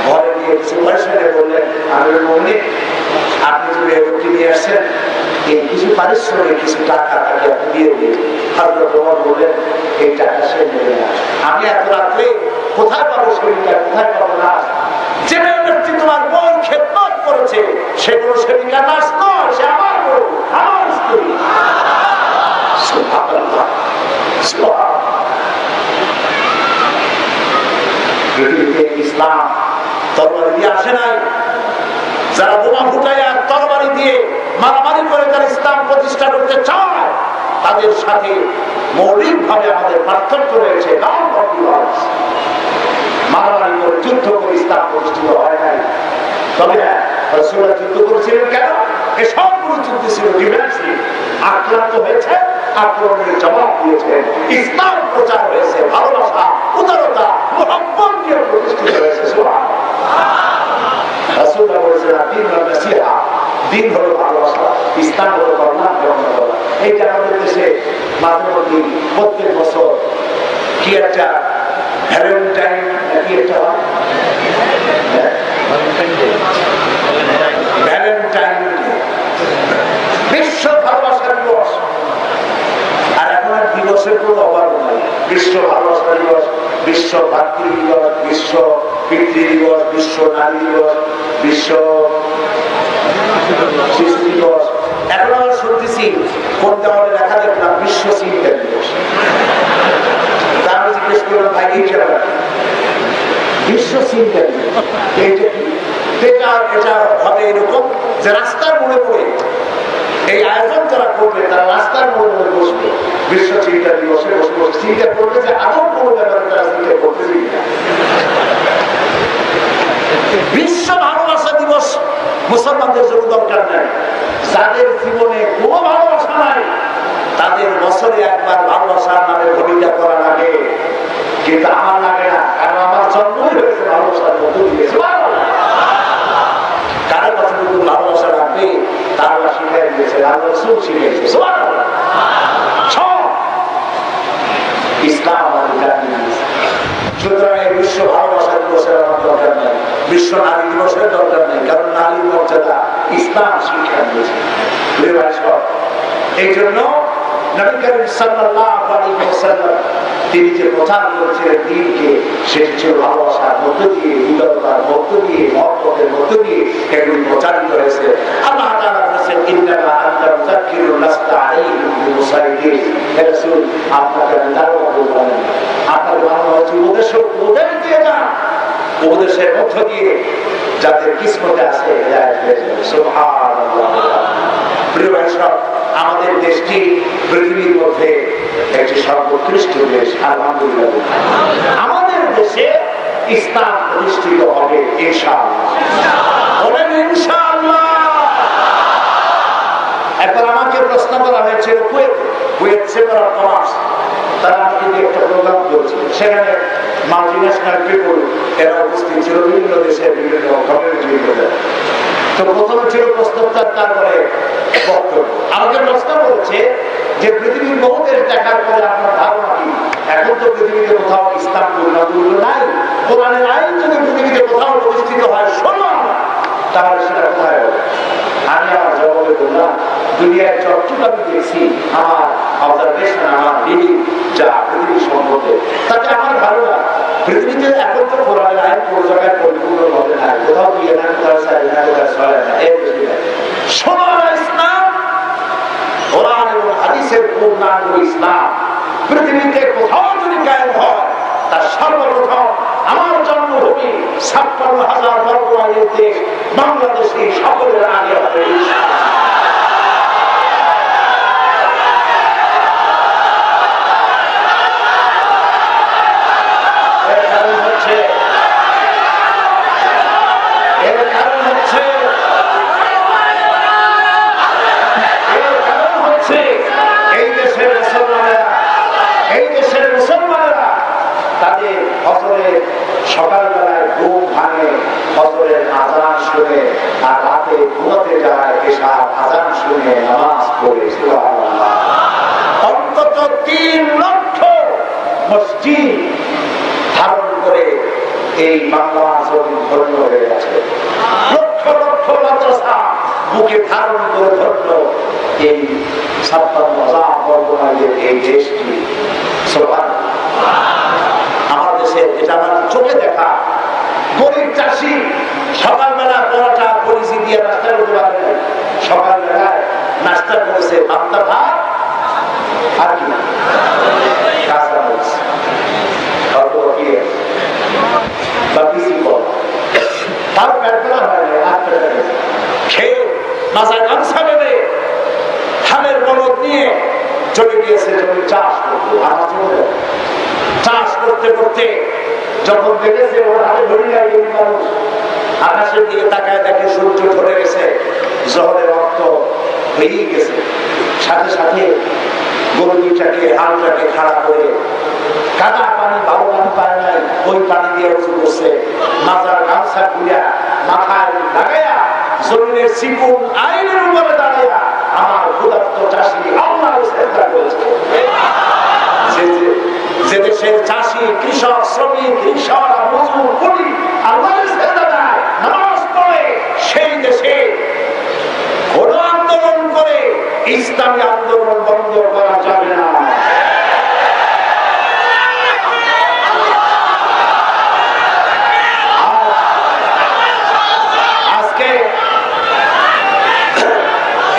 ঘরে গিয়ে কিছু পয়সা নিয়ে বললেন, আমিরুল মুমিনিন আপনি যদি রুটি নিয়ে আসছেন এই কিছু পারিশ্রমিক কিছু টাকা তাকে আপনি দিয়ে দিন। হযরত ওমর বললেন, এই টাকা সে নেবে না, আমি এত রাত্রে কোথায় পাবো সেদিকা, কোথায় পাবো না? যে ব্যক্তি তোমার বউ খেদমত করেছে সেগুলো সেদিকা নাশ নয়, সে আমার বউ, আমার স্ত্রী। সুবহানাল্লাহ, সুবহানাল্লাহ। পৃথিবীতে ইসলাম তরবারি দিয়ে আসে নাই। যারা বোমা ফুটাইয়া তরবারি দিয়ে মারামারি করে যারা ইসলাম প্রতিষ্ঠা করতে চায় তাদের সাথে মৌলিক ভাবে আমাদের পার্থক্য রয়েছে। মারামারি করে যুদ্ধ করে ইসলাম প্রতিষ্ঠিত হয় নাই। তবে হ্যাঁ, রাসূলুল্লাহ যুদ্ধ করেছিলেন কেন? এই সবগুলো যুদ্ধ ছিল ডিফেন্সিভ। আক্রান্ত হয়েছে, আক্রমণের জবাব দিয়েছেন, ইসলাম প্রচার হয়েছে, ভালোবাসা, উদারতা, মুহাব্বত দিয়ে প্রতিষ্ঠিত হয়েছে। রাসূলুল্লাহ বলেছেন, দ্বীন হলো নসিহা, দ্বীন হলো ভালোবাসা, ইসলাম হলো করুণা গ্রহণ করা। এইটা আমাদের দেশে মাঝে মধ্যে প্রত্যেক বছর কি একটা ভ্যালেন্টাইন নাকি একটা ভ্যালেন্টাইন বিশ্ব ভালোবাসা দিবস। আর এখন আর দিবসের কোনো অভাব নাই। বিশ্ব ভালোবাসা দিবস, বিশ্ব ভাতৃ দিবস, বিশ্ব পিতৃ দিবস, বিশ্ব নারী দিবস, বিশ্ব শিশু দিবস। এখন আমরা শুনতেছি কোন দেওয়ালে লেখা দেখলাম বিশ্ব চিন্তা দিবস। তা আমি জিজ্ঞেস করলাম, ভাই এই কেন বিশ্ব চিন্তা দিবস? এটা হবে এরকম যে রাস্তার মোড়ে মোড়ে এই আয়োজন যারা করবে তারা রাস্তার মোড়ে মোড়ে বসবে, বিশ্ব চিন্তা দিবসে বসে বসে চিন্তা করবে যে আদৌ কোনো ব্যাপারে তারা চিন্তা করতেছি না। বিশ্ব ভালোবাসা দিবস মুসলমানদের জন্য দরকার নাই। যাদের জীবনে কোনো ভালোবাসা নাই তাদের বছরে একবার ভালোবাসার নামে ভূমিকা করা লাগে, কিন্তু আমার লাগে না, কারণ আমার জন্মই হয়েছে ভালোবাসার মধ্য দিয়ে। কারো কতটুকু ভালোবাসা রাখবে তারা শিখিয়ে দিয়েছে, আল্লাহ রাসূল শিখিয়েছে। ইসলাম আমাদের জানিয়ে দিয়েছে। সুতরাং এই বিশ্ব ভালোবাসা দিবসের আমার দরকার নেই, বিশ্ব নারী দিবসের দরকার নেই, কারণ নারীর মর্যাদা ইসলাম শিক্ষা দিয়েছে। এই জন্য নবী করিম সাল্লাল্লাহু আলাইহি ওয়াসাল্লাম তিনি যে প্রচার করেছিলেন দ্বীনকে, সেটি ছিল ভালোবাসার মধ্য দিয়ে, উদারতার মধ্য দিয়ে, মহব্বতের মধ্য দিয়ে এগুলি প্রচারিত হয়েছে। আল্লাহ তাআলা বলেছেন, ইন্নামা আনতা মুযাক্কিরুন লাস্তা আলাইহিম বিমুসাইতির। হে রাসূল, আপনাকে আমি দাওয়াত দেব না, আপনাকে বানানো হয়েছে উপদেশক, উপদেশ দিয়ে যান, উপদেশের মধ্য দিয়ে যাদের কিসমতে আছে হিদায়াত হয়ে যাবে। সুবহানাল্লাহ। প্রিয় ভাইরা, আমাদের দেশটি পৃথিবীর মধ্যে একটি সর্বোৎকৃষ্ট দেশ, আলহামদুলিল্লাহ। আমাদের দেশে ইসলাম প্রতিষ্ঠিত হবে ইনশাআল্লাহ। বলেন ইনশাআল্লাহ। একবার আমাকে প্রশ্ন করা হয়েছিল কুয়েত চেম্বার অফ কমার্স, তারা আমাকে দিয়ে একটা প্রোগ্রাম করছিল, সেখানে মাল্টিন্যাশনাল পিপল এরা উপস্থিত ছিল, বিভিন্ন দেশের বিভিন্ন কমিউনিটির মধ্যে। তো প্রথমে ছিল প্রশ্নোত্তর, তারপরে বক্তব্য। আমাকে প্রশ্ন করেছে যে পৃথিবীর বহু দেশ দেখার পরে আপনার ধারণা কি? এখন তো পৃথিবীতে কোথাও ইসলাম পূর্ণাঙ্গ নাই, কোরআনের আইন যদি পৃথিবীতে কোথাও প্রতিষ্ঠিত হয় শোনো, তাহলে সেটা কোথায় হবে? আমি আমার জবাবে বললাম, দুনিয়ার যতটুকু আমি দেখছি, আমার অবজারভেশন, আমার রিডিং যা পৃথিবী সম্পর্কে, তাতে আমার ভালো না। পৃথিবীতে এখন তো কোরআনের আইন কোনো জায়গায় পরিপূর্ণ হবে না, কোথাও দিয়ে না, কোথাও সাইড না, কোথাও সরে না, এর বেশি না। সোনার ইসলাম, কোরআন এবং হাদিসের পূর্ণাঙ্গ ইসলাম পৃথিবীতে কোথাও যদি কায়েম হয়, তার সর্বপ্রথম আমার জন্মভূমি ৫৬,০০০ বর্গ মাইলের দেশ বাংলাদেশে সকলের আগে হবে। সকালবেলায় ঘুম ভাঙে ফজরের আযান শুনে, আর রাতে ঘুমাতে যায় এশার আযান শুনে নামাজ পড়ে। সুবহানাল্লাহ। অন্তত ৩ লক্ষ মসজিদ ধারণ করে এই বাংলা জমিন ধন্য হয়ে গেছে। লক্ষ লক্ষ মাদ্রাসা বুকে ধারণ করে ধন্য এই ৫৬,০০০ বর্গ মাইলের এই দেশটি। সুবহানাল্লাহ। আমার দেশে, এটা আমার চোখে দেখা, গরিব চাষি সকালবেলা পরোটা পরিচি দিয়ে নাস্তা করতে পারে না। সকালবেলায় নাস্তা করেছে পান্তা ভাত আর কি কাঁচা মরিচ বা পিসি কল, তার পেট ফেলা হয় না, হাত পেটা খেয়ে মাথায় গামছা বেঁধে ধানের বলদ নিয়ে চলে গিয়েছে জমি চাষ করতে। আমার চলে চাষ করতে করতে যখন দেখেছে ওর হাতে ধরে যায় এই মানুষ, আকাশের দিকে তাকায় দেখে সূর্য ধরে গেছে, জহরের রক্ত বেরিয়ে গেছে, সাথে সাথে গরু দুইটাকে হালটাকে খাড়া করে কাদা পানি, ভালো পানি পায় নাই, ওই পানি দিয়ে উঁচু করছে, মাথার গামছা খুলিয়া মাথায় লাগাইয়া জমিনের চিকুন আইনের উপরে দাঁড়াইয়া আমার ক্ষুধার্ত চাষি আল্লাহর সেজদা করেছে। যে দেশের চাষি, কৃষক, শ্রমিক, রিকশাওয়ালা, মজুর, কুলি আল্লাহর সেজদা দেয়, নামাজ পড়ে, সেই দেশে কোন আন্দোলন করে ইসলামী আন্দোলন বন্ধ করা যাবে না। আজকে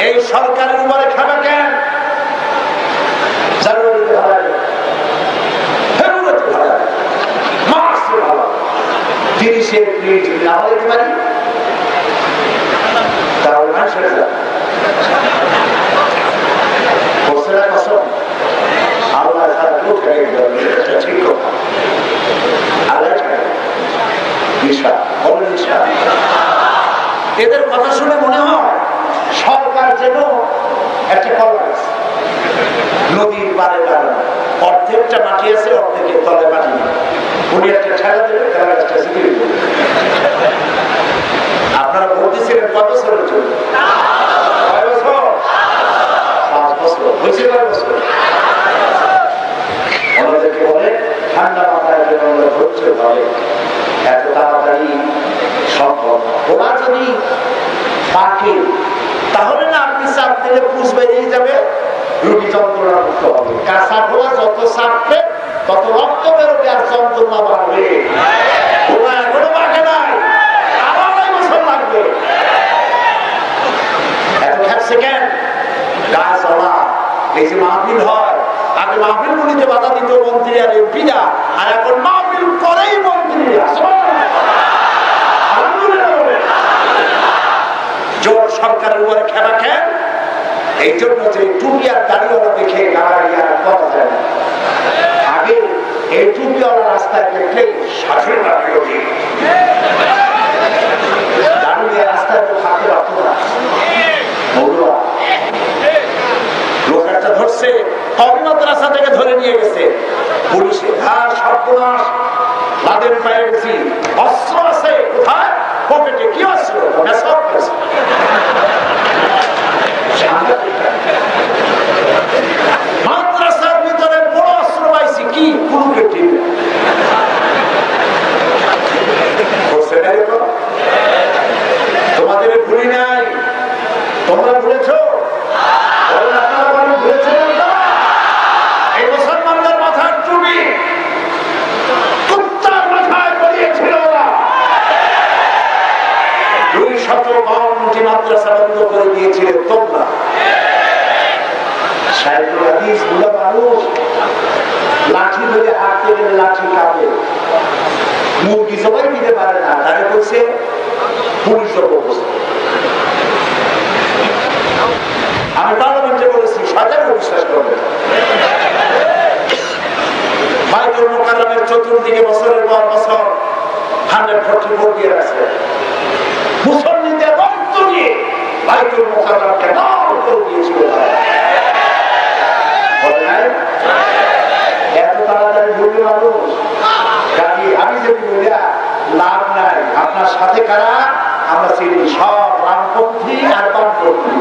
এই সরকারের উপরে খাবে কেন? জানুয়ারিতে ভাড়া, ফেব্রুয়ারিতে ভাড়া, মার্চে ভাড়া, ৩০শে এপ্রিল যদি না হইতে পারি তাহলে মানুষের আল্লাহ ছাড়া কেউ ঠেকে যাবে, ঠিক কথা। আল্লাহ এদের কথা শুনে মনে হয় সরকার যেন একটা কলেজ নদীর পারে দাঁড়ানো, অর্ধেকটা মাটি আছে, অর্ধেকের তলে মাটি নেই, উনি একটা ছেড়া দেবে, তারা গাছটা শিখিয়ে দেবে। আপনারা বলতেছিলেন কত বছরের জন্য? 5 বছর, 5 বছর হয়েছে, 5 বছর। আমাদেরকে বলে ঠান্ডা মাথায় ধৈর্য ধরে, এত তাড়াতাড়ি সম্ভব। ওরা যদি পাকে তাহলে না আপনি চাপ দিলে পুষ বেরিয়ে যাবে, রোগী যন্ত্রণা মুক্ত হবে। কাঁচা খোলা যত চাপবে তত রক্ত বেরোবে আর যন্ত্রণা বাড়বে। ওরা এখনো পাকে নাই, আরো 2 বছর লাগবে। এত খেপছে কেন? গাছ ওলা, এই যে মাহফিল হয়, আগে মাহফিল গুলিতে বাধা দিত মন্ত্রী আর এমপিরা, আর এখন মাহফিল করেই মন্ত্রীরা। জোর সরকারের উপরে খেলা খেন, এই জন্য যে টুপিয়ার দাঁড়িয়ে দেখে গাড়ি আর কথা যায় না। আগে এই টুপিওয়ালা রাস্তায় দেখলে শাসন দাঁড়িয়ে রাস্তায় থাকতে পারত না। লোক একটা ধরছে, কবি মাদ্রাসা থেকে ধরে নিয়ে গেছে পুলিশে, আর সর্বনাশ, লাদেন পায়ে গেছি, অস্ত্র আছে কোথায়? পকেটে। কি অস্ত্র? মাদ্রাসার ভিতরে বড় অস্ত্র পাইছি, কি? কুলুকে ঠিক তোমাদের ভুলি নাই, তোমরা দিয়েছিলে তোমরা। সাইকুল হাদিস বুড়া মানুষ, লাঠি ধরে হাঁটতে গেলে লাঠি কাঁপে, মুরগি সবাই দিতে পারে না, তারা বলছে পুলিশ অবস্থা। আমি পার্লামেন্টে বলেছি সাধারণ বিশ্বাস করবে। বাইতুল মুকাররমের চতুর্দিকে বছরের পর বছর 144 দিয়ে রাখছে, মুসল্লিদের রক্ত দিয়ে বাইতুল মুকাররমকে লাল করে দিয়েছিল। এত তাড়াতাড়ি ভুলে মানুষ আমি যদি বলিয়া লাভ নাই। আপনার সাথে কারা আমরা চিনি, সব রামপন্থী আর বামপন্থী।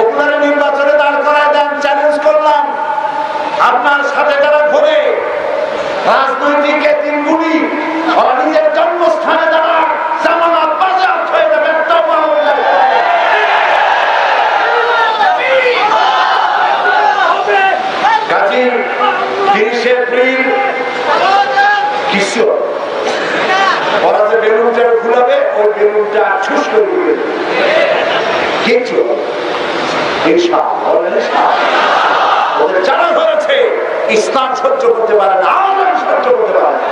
ওগুলোর নির্বাচনে দাঁড় করায় দেন, চ্যালেঞ্জ করলাম। আপনার সাথে যারা ঘুরে রাজনৈতিক দিনগুলি নিজের জন্মস্থানে যারা জামানত বাজেয়াপ্ত হয়ে যাবে, একটাও ভালো হয়ে যাবে। কাজী 30 এপ্রিল কিছু ওরা যে বেলুনটা খুলাবে, ওই বেলুনটা ছুস করে দিবে কিছু। ওদের জানা হয়েছে ইসলাম সহ্য করতে পারে না, আলেম সহ্য করতে পারে না।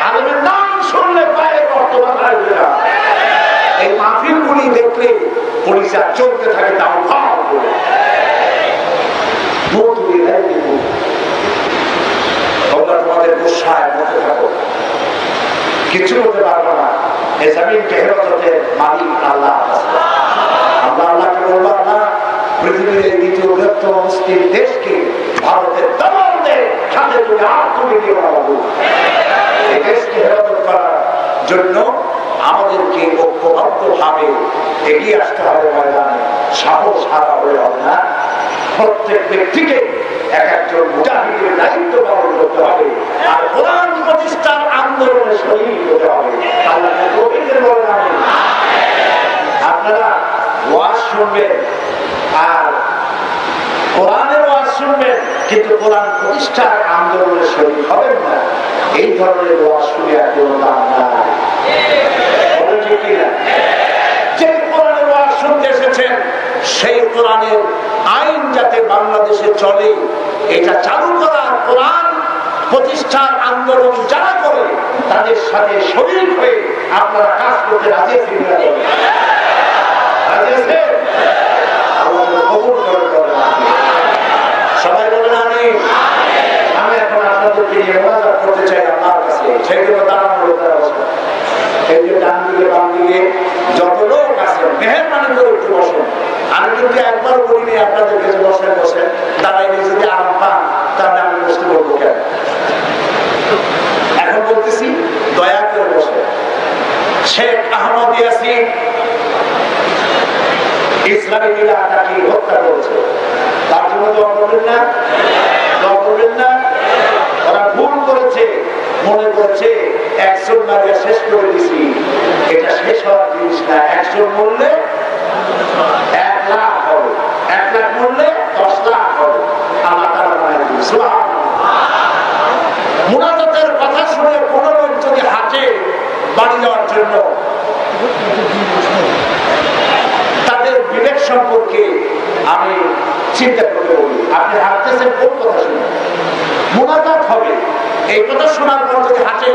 আলেমের নাম শুনলে পায়ে বর্তমান আসবে না। এই মাহফিলগুলি দেখলে পুলিশ চলতে থাকে, তাও ভাব করে তোমরা তোমাদের গুসায় মতে থাকো, কিছু করতে পারবো না। এই জমিনকে হেফাজতের মালিক আল্লাহ। আমরা আল্লাহকে বলবো, না পৃথিবীর এই দ্বিতীয় বৃহত্তম মুসলিম দেশকে ভারতের দমনদের সাথে তুলে আর তুলে দিয়ে বানাবো। এই দেশকে হেফাজত করার জন্য আমাদেরকে ঐক্যবদ্ধভাবে এগিয়ে আসতে হবে ময়দানে। সাহস হারা হয়ে হবে না। প্রত্যেক ব্যক্তিকে এক একজন মুজাহিদের দায়িত্ব পালন করতে হবে, আর কোরআন প্রতিষ্ঠার আন্দোলনে শহীদ হতে হবে। আল্লাহকে প্রত্যেকের বলেন আমিন। আপনারা ওয়াজ শুনবেন আর কোরআনের ওয়াজ শুনবেন, কিন্তু কোরআন প্রতিষ্ঠার আন্দোলনে শহীদ হবেন না। এই ধরনের ওয়াজ শুনে আর কোনো দাম নাই। বলেন ঠিক কিনা? যে কোরআনের ওয়াজ শুনতে এসেছেন, সেই কোরআনের আইন যাতে বাংলাদেশে চলে, এটা চালু করা, কোরআন প্রতিষ্ঠার আন্দোলন যারা করে তাদের সাথে শরীর হয়ে আপনারা কাজ করতে রাজি আছেন? সবাই বলেন আমিন। আমি এখন আপনাদেরকে নিয়ে মোনাজাত করতে চাই আপনার কাছে, সেই জন্য দাঁড়ানোর অবস্থা। এই যে ডান দিকে বাম দিকে যত লোক আছে, মেহেরবানি করে একটু বসেন। আমি কিন্তু একবার বলিনি আপনাদের কাছে বসেন বসেন, দাঁড়াইলে যদি আরাম পান তাহলে আমি বসতে বলবো কেন? এখন বলতেছি দয়া করে বসে। শেখ আহমদ ইয়াসিন ইসলামী মিলাটাকে হত্যা করেছে, তার জন্য দোয়া করবেন না? দোয়া করবেন না? ওরা ভুল করেছে, মনে করছে 100 মারিয়া শেষ করে দিছি। এটা শেষ হওয়ার জিনিস না। 100 মরলে 1 লাখ হবে, 1 লাখ মরলে 10 লাখ হবে। আল্লাহ তাআলা বানায় দিয়েছে। সুবহানাল্লাহ। মুনাজাতের কথা শুনে কোনো লোক যদি হাঁটে বাড়ি যাওয়ার জন্য, তাদের বিবেক সম্পর্কে আমি চিন্তা করতে বলি। আপনি হাঁটতেছেন কোন কথা শুনে? মুনাজাত হবে, এই কথা শোনার পর যদি হাঁটে,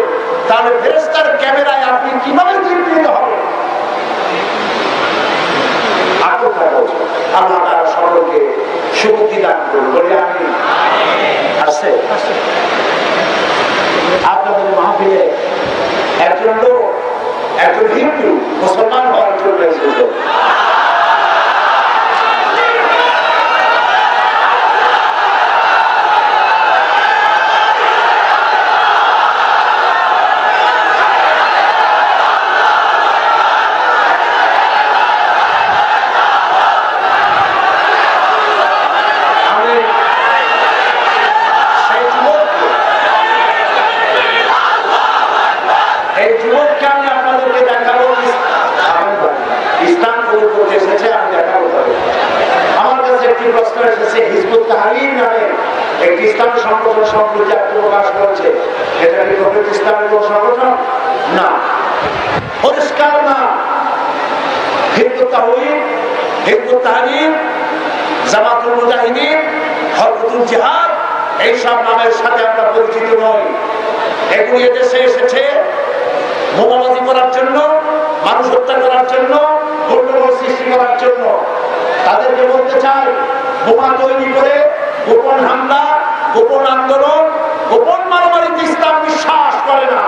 তাহলে ফেরেশতার ক্যামেরায় আপনি কিভাবে চিহ্নিত হবেন? আল্লাহ তাআলা সকলকে সুবুদ্ধি দান করুন, বলি আমি। আসছে আপনাদের মাহফিলে একজন লোক, একজন হিন্দু মুসলমান হওয়ার জন্য এসেছিল। হিজবুত তাওহীদ, হিজবুত তাহরীর, জামাতুল মুজাহিদিন, হরকতুল জিহাদ, এইসব নামের সাথে আমরা পরিচিত নই। এগুলি দেশে এসেছে বোমাবাজি করার জন্য, মানুষ হত্যা করার জন্য, গন্ডগোল সৃষ্টি করার জন্য। তাদেরকে বলতে চাই, বোমা তৈরি করে গোপন হামলা, গোপন আন্দোলন, গোপন মারামারিতে ইসলাম বিশ্বাস করে না।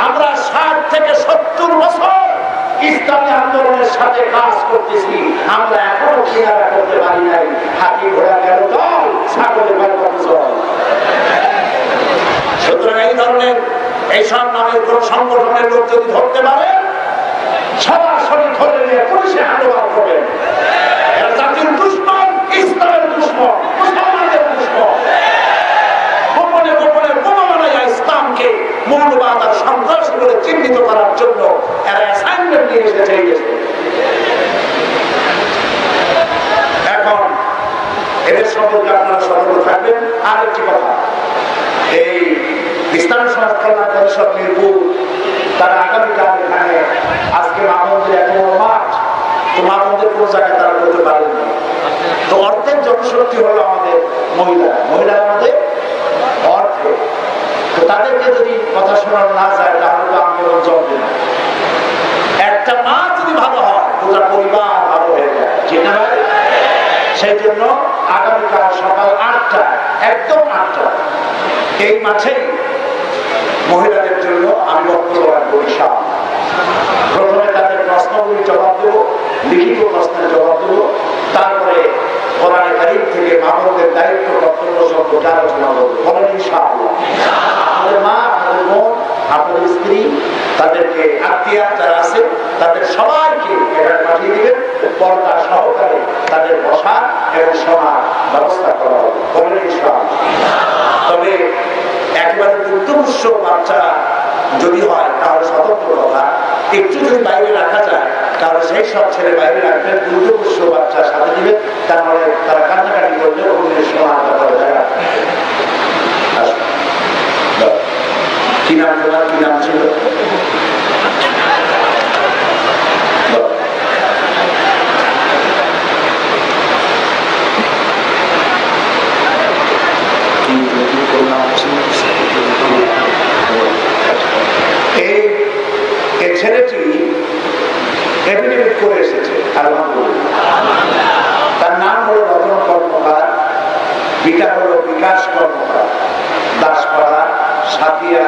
আমরা 60 থেকে 70 বছর ইসলামী আন্দোলনের সাথে কাজ করতেছি, আমরা এখনো কিনারা করতে পারি নাই। হাতি ঘোড়া গেল দল, ছাগলের গেল দল। সুতরাং এই ধরনের এইসব নামের কোন সংগঠনের লোক যদি ধরতে পারে, সরাসরি ধরে নিয়ে পুলিশে হামলা করবেন। এরা জাতির দুশমন, ইসলামের দুশমন, মুসলমানদের দুশমন। গোপনে গোপনে বোমা বানাইয়া ইসলামকে মৌলবাদ আর সন্ত্রাসী বলে চিহ্নিত করার জন্য এরা অ্যাসাইনমেন্ট নিয়ে এসেছে এই দেশে। এখন এদের সম্পর্কে আপনারা সতর্ক থাকবেন। আর একটি কথা, এই ইসলামী সমাজ কল্যাণ পরিষদ মিরপুর, তারা আগামীকাল এখানে, আজকে মামুনদের এত বড় মাঠ, তো মামুনদের কোনো জায়গায় তারা করতে পারেনি। তো অর্থের জনশক্তি হলো আমাদের মহিলা আমাদের অর্থে। তো তাদেরকে যদি কথা শোনানো না যায়, তাহলে তো আন্দোলন চলবে না। একটা মা যদি ভালো হয়, পুরো পরিবার ভালো হয়ে যায়, ঠিক না? সেই জন্য আগামীকাল সকাল 8টা, একদম 8টা, এই মাঠে মহিলাদের জন্য আমি বক্তব্য রাখবো ইনশাআল্লাহ। প্রথমে তাদের প্রশ্নগুলি জবাব দেব, লিখিত প্রশ্নের জবাব দেব, তারপরে কোরআনে কারীম থেকে মানবদের দায়িত্ব কর্তব্য সম্পর্কে আলোচনা করবো। বলেন ইনশাআল্লাহ। আমাদের মা, আমাদের বোন, আপনাদের স্ত্রী, তাদেরকে আত্মীয় যারা আছে, তাদের সবাইকে এখানে পাঠিয়ে দিবেন। পর্দা সহকারে তাদের বসা এবং শোনার ব্যবস্থা করা হবে। বলেন ইনশাআল্লাহ। তবে একেবারে দুগ্ধপুষ্য বাচ্চা যদি হয়, তাহলে সতর্ক কথা, একটু যদি বাইরে রাখা যায়, তাহলে সেই সব ছেলে বাইরে রাখবেন, দুগ্ধপুষ্য বাচ্চার সাথে দিবেন, তারপরে তারা কান্নাকাটি করলে অন্যের শোনার ব্যাপারে জায়গা। কি নাম তোমার, কি নাম ছিল? এই ছেলেটি এফিডেভিট করে এসেছে, তার নাম হলো রতন কর্মকার, পিতা হলো বিকাশ কর্মকার, দাসপাড়া, সাতিয়া,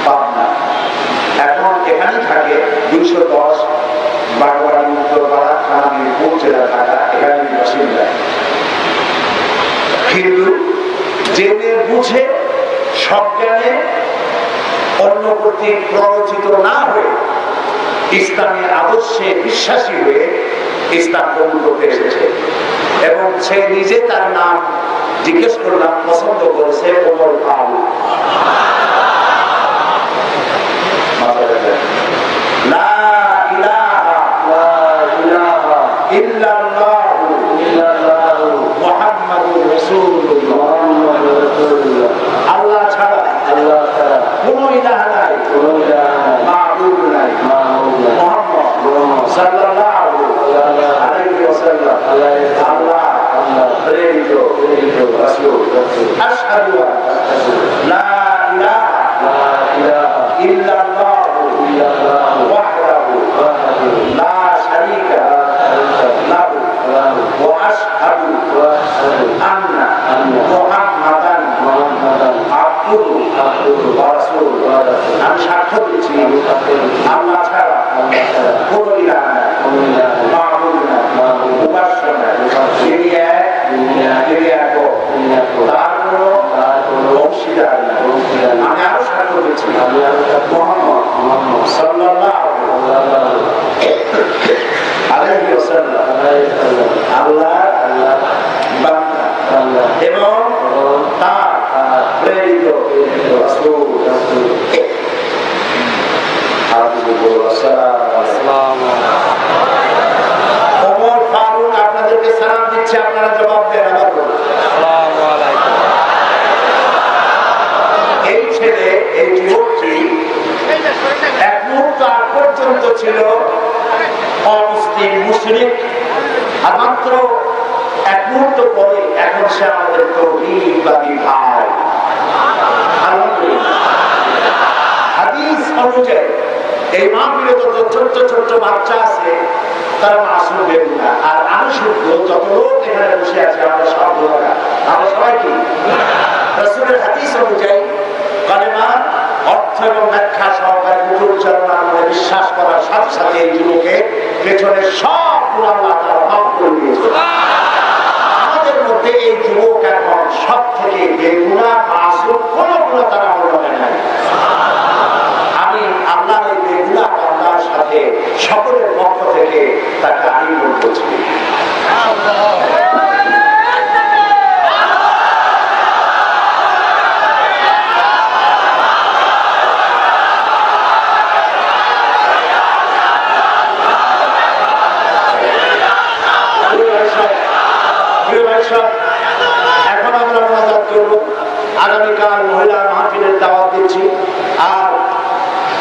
পাবনা। এখন এখানেই থাকে, 210 বাগবাড়ি উত্তরপাড়া, থানা মিরপুর, জেলা ঢাকা, এখানে বাসিন্দা। কিন্তু জেনে বুঝে সজ্ঞানে অন্য কর্তৃক প্ররোচিত না হয়ে ইসলামী আদর্শে বিশ্বাসী হয়ে ইসলাম কবুল করতে এসেছে। এবং সে নিজে তার নাম জিজ্ঞেস করলাম, পছন্দ করেছে ওমর ফারুক। লা ইলাহা ইল্লাল্লাহু মুহাম্মাদুর রাসূলুল্লাহ। আল্লাহ ছাড়া কোন ইলাহ নাই, মাবুদ নাই, মুহাম্মদ সাল্লাল্লাহু আলাইহি ওয়াসাল্লাম আল্লাহ প্রেরিত রাসূল। আশহাদু লা ইলাহা ইল্লাল্লাহু ওয়াহদাহু লা শারীকা লাহু ওয়া আশহাদু আন্না মুহাম্মাদান আবদুহু ওয়া রাসূলুহু। আমি সাক্ষ্য দিচ্ছি, আল্লাহ ছাড়া কোন ইলাহ নাই, মাবুদ নাই, উপাস্য নাই, তিনি এক, তিনি একক, তার কোনো অংশীদার নাই। আমি আরো সাক্ষ্য দিচ্ছি, মুহাম্মদ সাল্লাল্লাহু আলাইহি ওয়াসাল্লাম আল্লাহর বান্দা এবং তার প্রেরিত রাসূল। আসসালামু আলাইকুম। মুশরিক, আর মাত্র এক মুহূর্ত পরে এখন সে আমাদের তৌহিদবাদী ভাই। আলহামদুলিল্লাহ, হাদিস অনুযায়ী এই মাহফিলে যত ছোট্ট ছোট্ট বাচ্চা আছে তারা মাসুম বেগুনা, আর আমি শুধু যত লোক এখানে বসে আছে আমরা সব গুনাহগার, আমরা সবাই কি? রাসূলের হাদিস অনুযায়ী কালেমা অর্থ এবং ব্যাখ্যা সহকারে উচ্চারণ করে বিশ্বাস করার সাথে সাথে এই যুবকের পেছনে সব গুনাহ আল্লাহ তাআলা মাফ করে দিয়েছেন। আমাদের মধ্যে এই যুবক এখন সব থেকে বেগুনা, মাসুম, কোনো গুনাহ তারা করে নাই। আমি আল্লাহর এই বেগুনা বান্দার সাথে সকলের পক্ষ থেকে তাকে আলিঙ্গন করছি। এখন আমরা মোনাজাত করব, আগামীকাল মহিলা মাহফিলের দাওয়াত দিচ্ছি। আর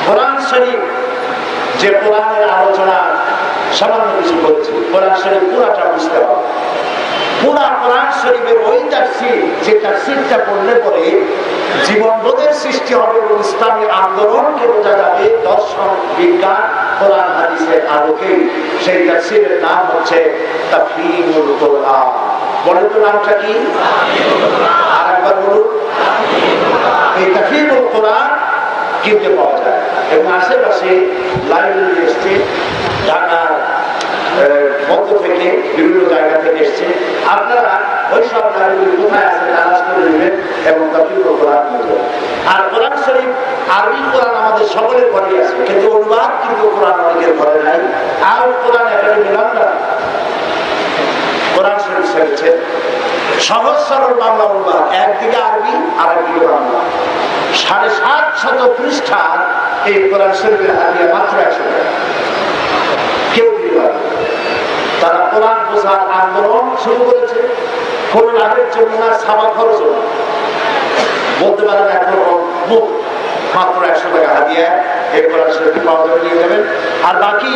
কোরআন শরীফ, যে কোরআনের আলোচনা সামান্য কিছু করেছি, কোরআন শরীফ পুরাটা বুঝতে হবে। পুরা কোরআন শরীফের ওই তাফসীর, যে তাফসীরটা পড়লে পরে জীবনবোধের সৃষ্টি হবে এবং ইসলামী আন্দোলনকে বোঝা যাবে দর্শন, বিজ্ঞান, কোরআন হাদিসের আলোকে। সেই তাফসীরের নাম হচ্ছে তাফহিমুল কোরআন। বলেন তো নামটা কি? আর একবার বলুন। এই তাফহিমুল কোরআন কিনতে পাওয়া যায় এবং আশেপাশে লাইব্রেরি এসছে, ঢাকার মধ্য থেকে বিভিন্ন জায়গা থেকে এসছে। আপনারা ওই সব লাইব্রেরি কোথায় আছে তালাশ করে নেবেন এবং তাফহিমুল কোরআন নেবেন। আর কোরআন শরীফ, আরবি কোরআন আমাদের সকলের ঘরে আছে, কিন্তু অনুবাদ কিন্তু কোরআন অনেকের ঘরে নাই। আর কোরআন একাডেমি আমরা কোরআন শরীফ ছেড়েছে সহজ সরল বাংলা অনুবাদ, একদিকে আরবি আর একদিকে বাংলা। 750 পৃষ্ঠার এই কোরআন শরীফের হাদিয়া মাত্র 100 টাকা। কেউ দিতে পারে। তারা কোরআন বোঝার আন্দোলন শুরু করেছে, কোন লাভের জন্য না, ছাপা খরচ বলতে পারেন এখন মুখ মাত্র 100 টাকা হাদিয়া এই কোরআন শরীফ পাওয়া যাবে, নিয়ে যাবেন। আর বাকি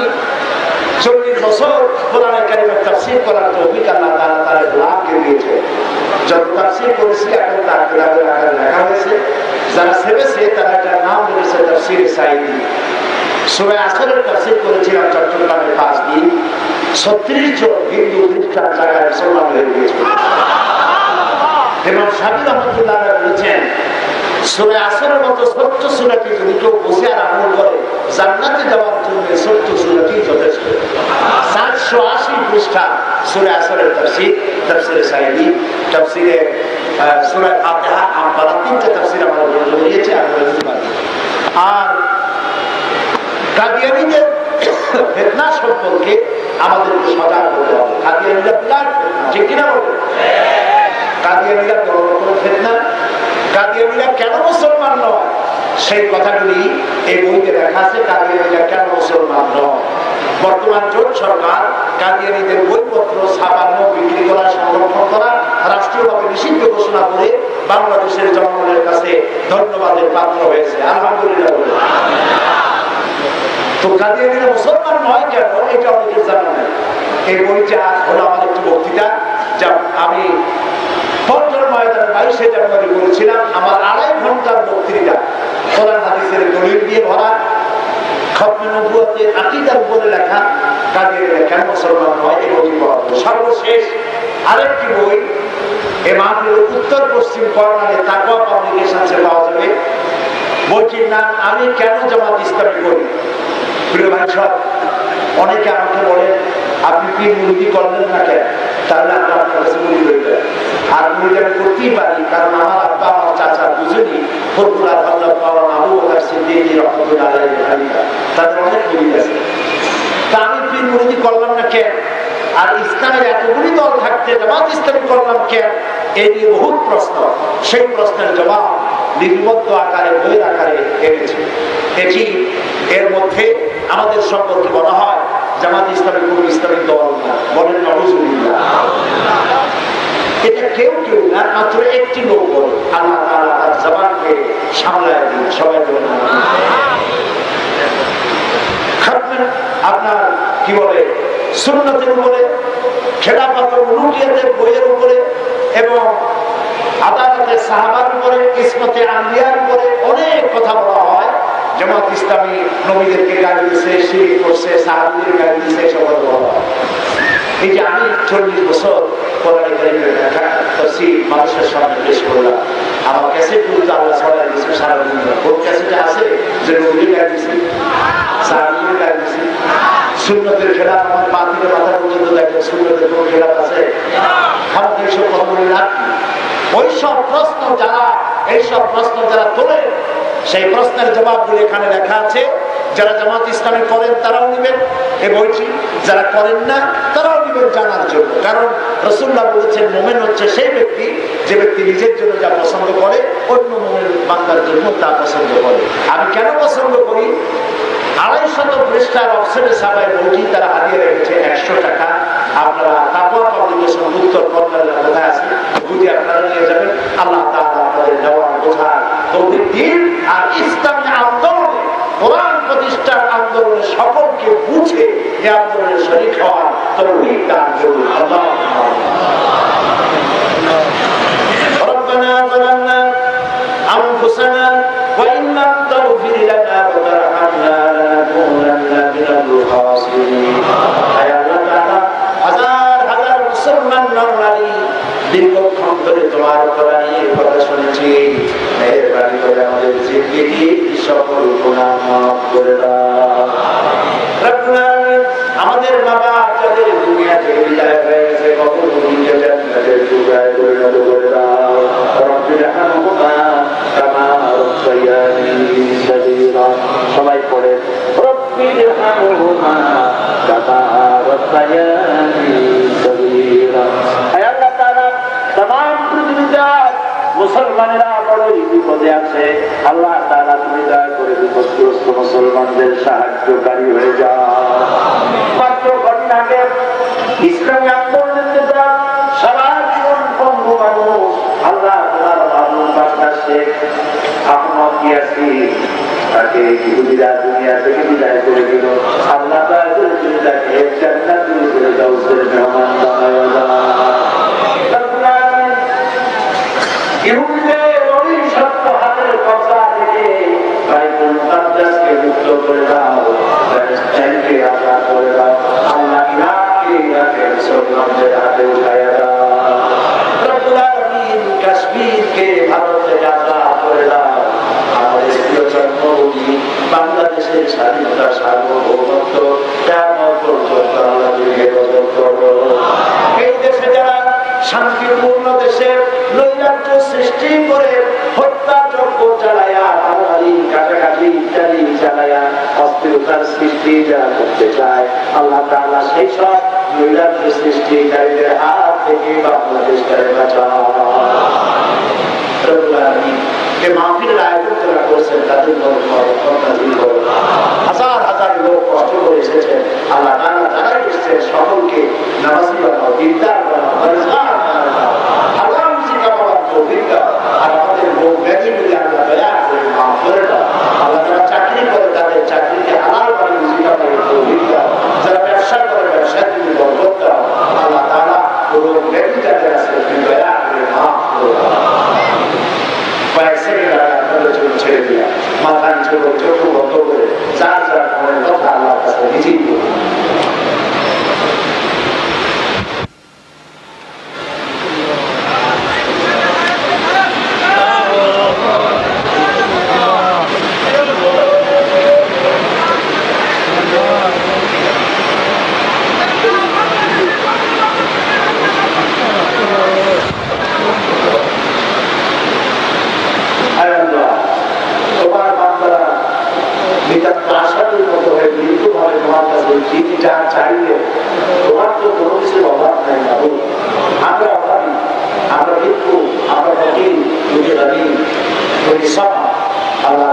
40 বছর কোরআনে কারিমের তাফসীর করার তৌফিক আল্লাহ তাআলা তার লাভকে দিয়েছে। যত তাফসীর করেছি এখন তার কিতাবের আকারে লেখা হয়েছে। যারা সেবেছে তারা এটার নাম দিয়েছে তাফসীরে সাঈদী। সূরা আসরের তাফসীর করেছিলাম চট্টগ্রামে 5 দিন। 36 জন হিন্দু খ্রিস্টান জায়গায় মুসলমান হয়ে গিয়েছিল। ইমাম শাফিঈ রাহমাতুল্লাহ আলাইহি বলেছেন, সূরা আসরের মতো ছোট্ট সূরাটি যদি কেউ বুঝে আর আমল করে, জান্নাতে যাওয়ার জন্য ছোট্ট সূরাটি যথেষ্ট। 780 পৃষ্ঠা সূরা আসরের তাফসীর, তাফসীরে সাঈদী, তাফসীরে সূরা ফাতিহা, আমপারা, 3টা তাফসীর আমরা বলেছি আপনারা বুঝতে পারবেন। আর কাদিয়ানীদের ফিতনা সম্পর্কে আমাদেরকে সজাগ হতে হবে। কাদিয়ানীরা বিরাট ফিতনা, ঠিক কিনা বলেন? কাদিয়ানীরা বড় কোনো ফিতনা। কাদিয়ানীরা কেন মুসলমান নয় সেই কথাগুলি এই বইতে লেখা আছে। কাদিয়ানীরা কেন মুসলমান নয়? বর্তমান জোট সরকার কাদিয়ানীদের বইপত্র ছাপানো, বিক্রি করা, সংরক্ষণ করা, রাষ্ট্রীয়ভাবে নিষিদ্ধ ঘোষণা করে বাংলাদেশের জনগণের কাছে ধন্যবাদের পাত্র হয়েছে। আলহামদুলিল্লাহ। তো কাদিয়ানীরা মুসলমান নয় কেন এটা অনেকের জানা নেই। এই বইটা হলো আমার একটি বক্তৃতা, যা আমি পল্টন ময়দানে 22শে জানুয়ারি করেছিলাম। আমার 2.5 ঘন্টার বক্তৃতা কোরআন হাদিসের দলিল দিয়ে ভরা, খতমে নবুয়তের আকীদার উপরে লেখা। কাদিয়ানীরা কেন মুসলমান নয় এই বই পাওয়া যায়। সর্বশেষ আরেকটি বই এই মাহফিলের উত্তর পশ্চিম কর্নারে তাকওয়া পাবলিকেশনসে পাওয়া যাবে। বইটির নাম আমি কেন জামাত ইসলামী করি। প্রিয় ভাই সব, অনেকে আমাকে বলেন আপনি পীর মুরিদি করলেন না কেন? তাহলে আমরা আপনার কাছে মুরিদ হয়ে যায়। আর মুরিদ আমি করতেই পারি, কারণ আমার আব্বা আমার চাচা দুজনই ফরফুরা হযরত মাওলানা আবু বকর সিদ্দিক রাহমাতুল্লাহ আলাইহি, তাদের অনেক মুরিদ আছে। তা আমি পীর মুরিদি করলাম না কেন? আর ইসলামের এতগুলি দল থাকতে জামাত ইসলামী করলাম কেন? এই নিয়ে বহুত প্রশ্ন। সেই প্রশ্নের জবাব লিপিবদ্ধ আকারে, বইয়ের আকারে এনেছে। এটি এর মধ্যে আমাদের সম্পর্কে বলা হয় জামাত ইসলামী কোন ইসলামিক দল না। বলেন নাউজুবিল্লাহ। এটা কেউ কেউ না, মাত্র একটি লোক বলে। আল্লাহ তাআলা তার জবানকে সামলায় দিন। সবাই বলেন আপনার কি বলে সুন্নতের উপরে, খেলাফত উলুহিয়াতের বইয়ের উপরে এবং আদালতে সাহাবার উপরে, কিসমতে আম্বিয়ার উপরে অনেক কথা বলা হয়। জামাত ইসলামী নবীদেরকে গালি দিয়েছে, শিরক করছে, সাহাবীদের গালি দিয়েছে, এসব কথা বলা হয়। এই যে আমি 40 বছর কোরআনে কারীমের ব্যাখ্যা তাফসীর মানুষের সামনে পেশ করলাম, আমার ক্যাসেট গুলো আল্লাহ ছড়াই দিয়েছে সারাদিন। কোন ক্যাসেটে আছে যে নবীর গালি দিয়েছে, সাহাবীদের গালি দিয়েছে, সুন্নতের খেলাফ আমার পা থেকে মাথা পর্যন্ত দেখেন, সুন্নতের কোন খেলাফ আছে? আমাদের এইসব কথা বলে লাভ কি? ওইসব প্রশ্ন যারা, এইসব প্রশ্ন যারা তোলে, সেই প্রশ্নের জবাবগুলো এখানে লেখা আছে। যারা জামাত ইসলামী করেন তারাও নিবেন এই বইটি, যারা করেন না তারাও নিবেন জানার জন্য। কারণ রাসূলুল্লাহ বলেছেন মুমিন হচ্ছে সেই ব্যক্তি যে ব্যক্তি নিজের জন্য যা পছন্দ করে অন্য মুমিন বান্দার জন্য তা পছন্দ করে। আমি কেন পছন্দ করি? 250 পৃষ্ঠার অফসেটে সাবাই বইটি তারা হারিয়ে রেখেছে 100 টাকা। আপনারা তাকওয়া পাবলিকেশন উত্তর কর্নারের কোথায় আছে বুঝে আপনারা নিয়ে যাবেন। আল্লাহ তাআলা আপনাদের নেওয়া বোঝার তৌফিক দিন। আর ইসলামী আন্দোলনে, কোরআন প্রতিষ্ঠার আন্দোলনে সকলকে বুঝে এই আন্দোলনে শরীক হওয়ার তৌফিক দান করুন। আল্লাহুম্মা রব্বানা যালামনা আনফুসানা ওয়া ইন লাম তাগফির লানা ওয়া তারহামনা লানাকুনান্না মিনাল খাসিরিন। আয় আল্লাহ তাআলা, হাজার হাজার মুসলমান নরনারী দীর্ঘক্ষণ ধরে তোমার কোরআনের কথা শুনেছি, মেহেরবানি করে আমাদের জিন্দেগির সকল গুনাহ মাফ করে দাও। রব্বুল আলামিন, আমাদের মা বাপ যাদের দুনিয়া থেকে বিদায় হয়ে গেছে, কবরকে জান্নাতের টুকরায় পরিণত করে দাও। রব্বির হামহুমা কামা রাব্বায়ানি সগীরা। সবাই পড়ে রব্বির হামহুমা কামা রাব্বায়ানি সগীরা। হে আল্লাহ তাআলা, तमाम পৃথিবীর মুসলমানেরা বড়ই বিপদে আছে। আল্লাহ তাআলা তুমি দয়া করে বিপদগ্রস্ত মুসলমানদের সাহায্যকারী হয়ে যাও। মাত্র কদিন আগে ইসলামী আন্দোলনের নেতা, সারা জীবন বন্ধু মানুষ, আল্লাহ তাআলার মাহবুব বাদশা শেখ আহমদ ইয়াসিন, তাকে ইহুদিরা দুনিয়া থেকে বিদায় করে দিল। আল্লাহ তাআলা তুমি তাকে জান্নাতুল ফেরদাউসের মেহমান বানায় দাও। ইহুদিদের অভিশপ্ত হাতের কবজা থেকে বাইতুল মুকাদ্দাসকে মুক্ত করে দাও, প্যালেস্টাইনকে আজাদ করে দাও। আল্লাহ ইরাককে মুসলমানদের হাতে উঠাইয়া দাও। রব্বুল আলামিন, কাশ্মীরকে ভারতের আজাদ করে দাও। আমাদের প্রিয় জন্মভূমি বাংলাদেশের স্বাধীনতা, সার্বভৌমত্ব কিয়ামত পর্যন্ত আল্লাহ দিকে বরকত করো। এই দেশে যারা শান্তিপূর্ণ দেশে নৈরাজ্য সৃষ্টি করে হত্যাযজ্ঞ চালায়া, হারাহারি কাটাকাটি ইত্যাদি চালায়া অস্থিরতার সৃষ্টি যারা করতে চায়, আল্লাহ তাআলা সেই সব নৈরাজ্য সৃষ্টিকারীদের হাত থেকে বাংলাদেশকে বাঁচাও। রব্বুল আলামিন, এই মাহফিলের আয়োজন যারা করছেন তাদের হাজার হাজার লোক কষ্ট করে এসেছেন। আল্লাহ তাআলা যারা এসেছেন সকলকে নামাজি বানাও, দিনদার বানাও, পরিষ্কার বানাও, হালাল রুজি কামাবার তৌফিক দাও। আর আমাদের রোগ ব্যাধিগুলি আল্লাহ দয়া করে মাফ করে দাও। আল্লাহ যারা চাকরি করে তাদের চাকরিকে হালাল করে রুজি কামাবার তৌফিক দাও। যারা ব্যবসা করে ব্যবসায় তুমি বরকত দাও। আল্লাহ তাআলা রোগ ব্যাধি যাদের আছে তুমি দয়া করে মাফ করে দাও। কয়েক সেকেন্ড আগে আপনাদের জন্য ছেড়ে দিলাম, মাথা নিচে করে চোখ বন্ধ করে যার যার মনের কথা আল্লাহর কাছে নিজেই বলুন। আল্লাহ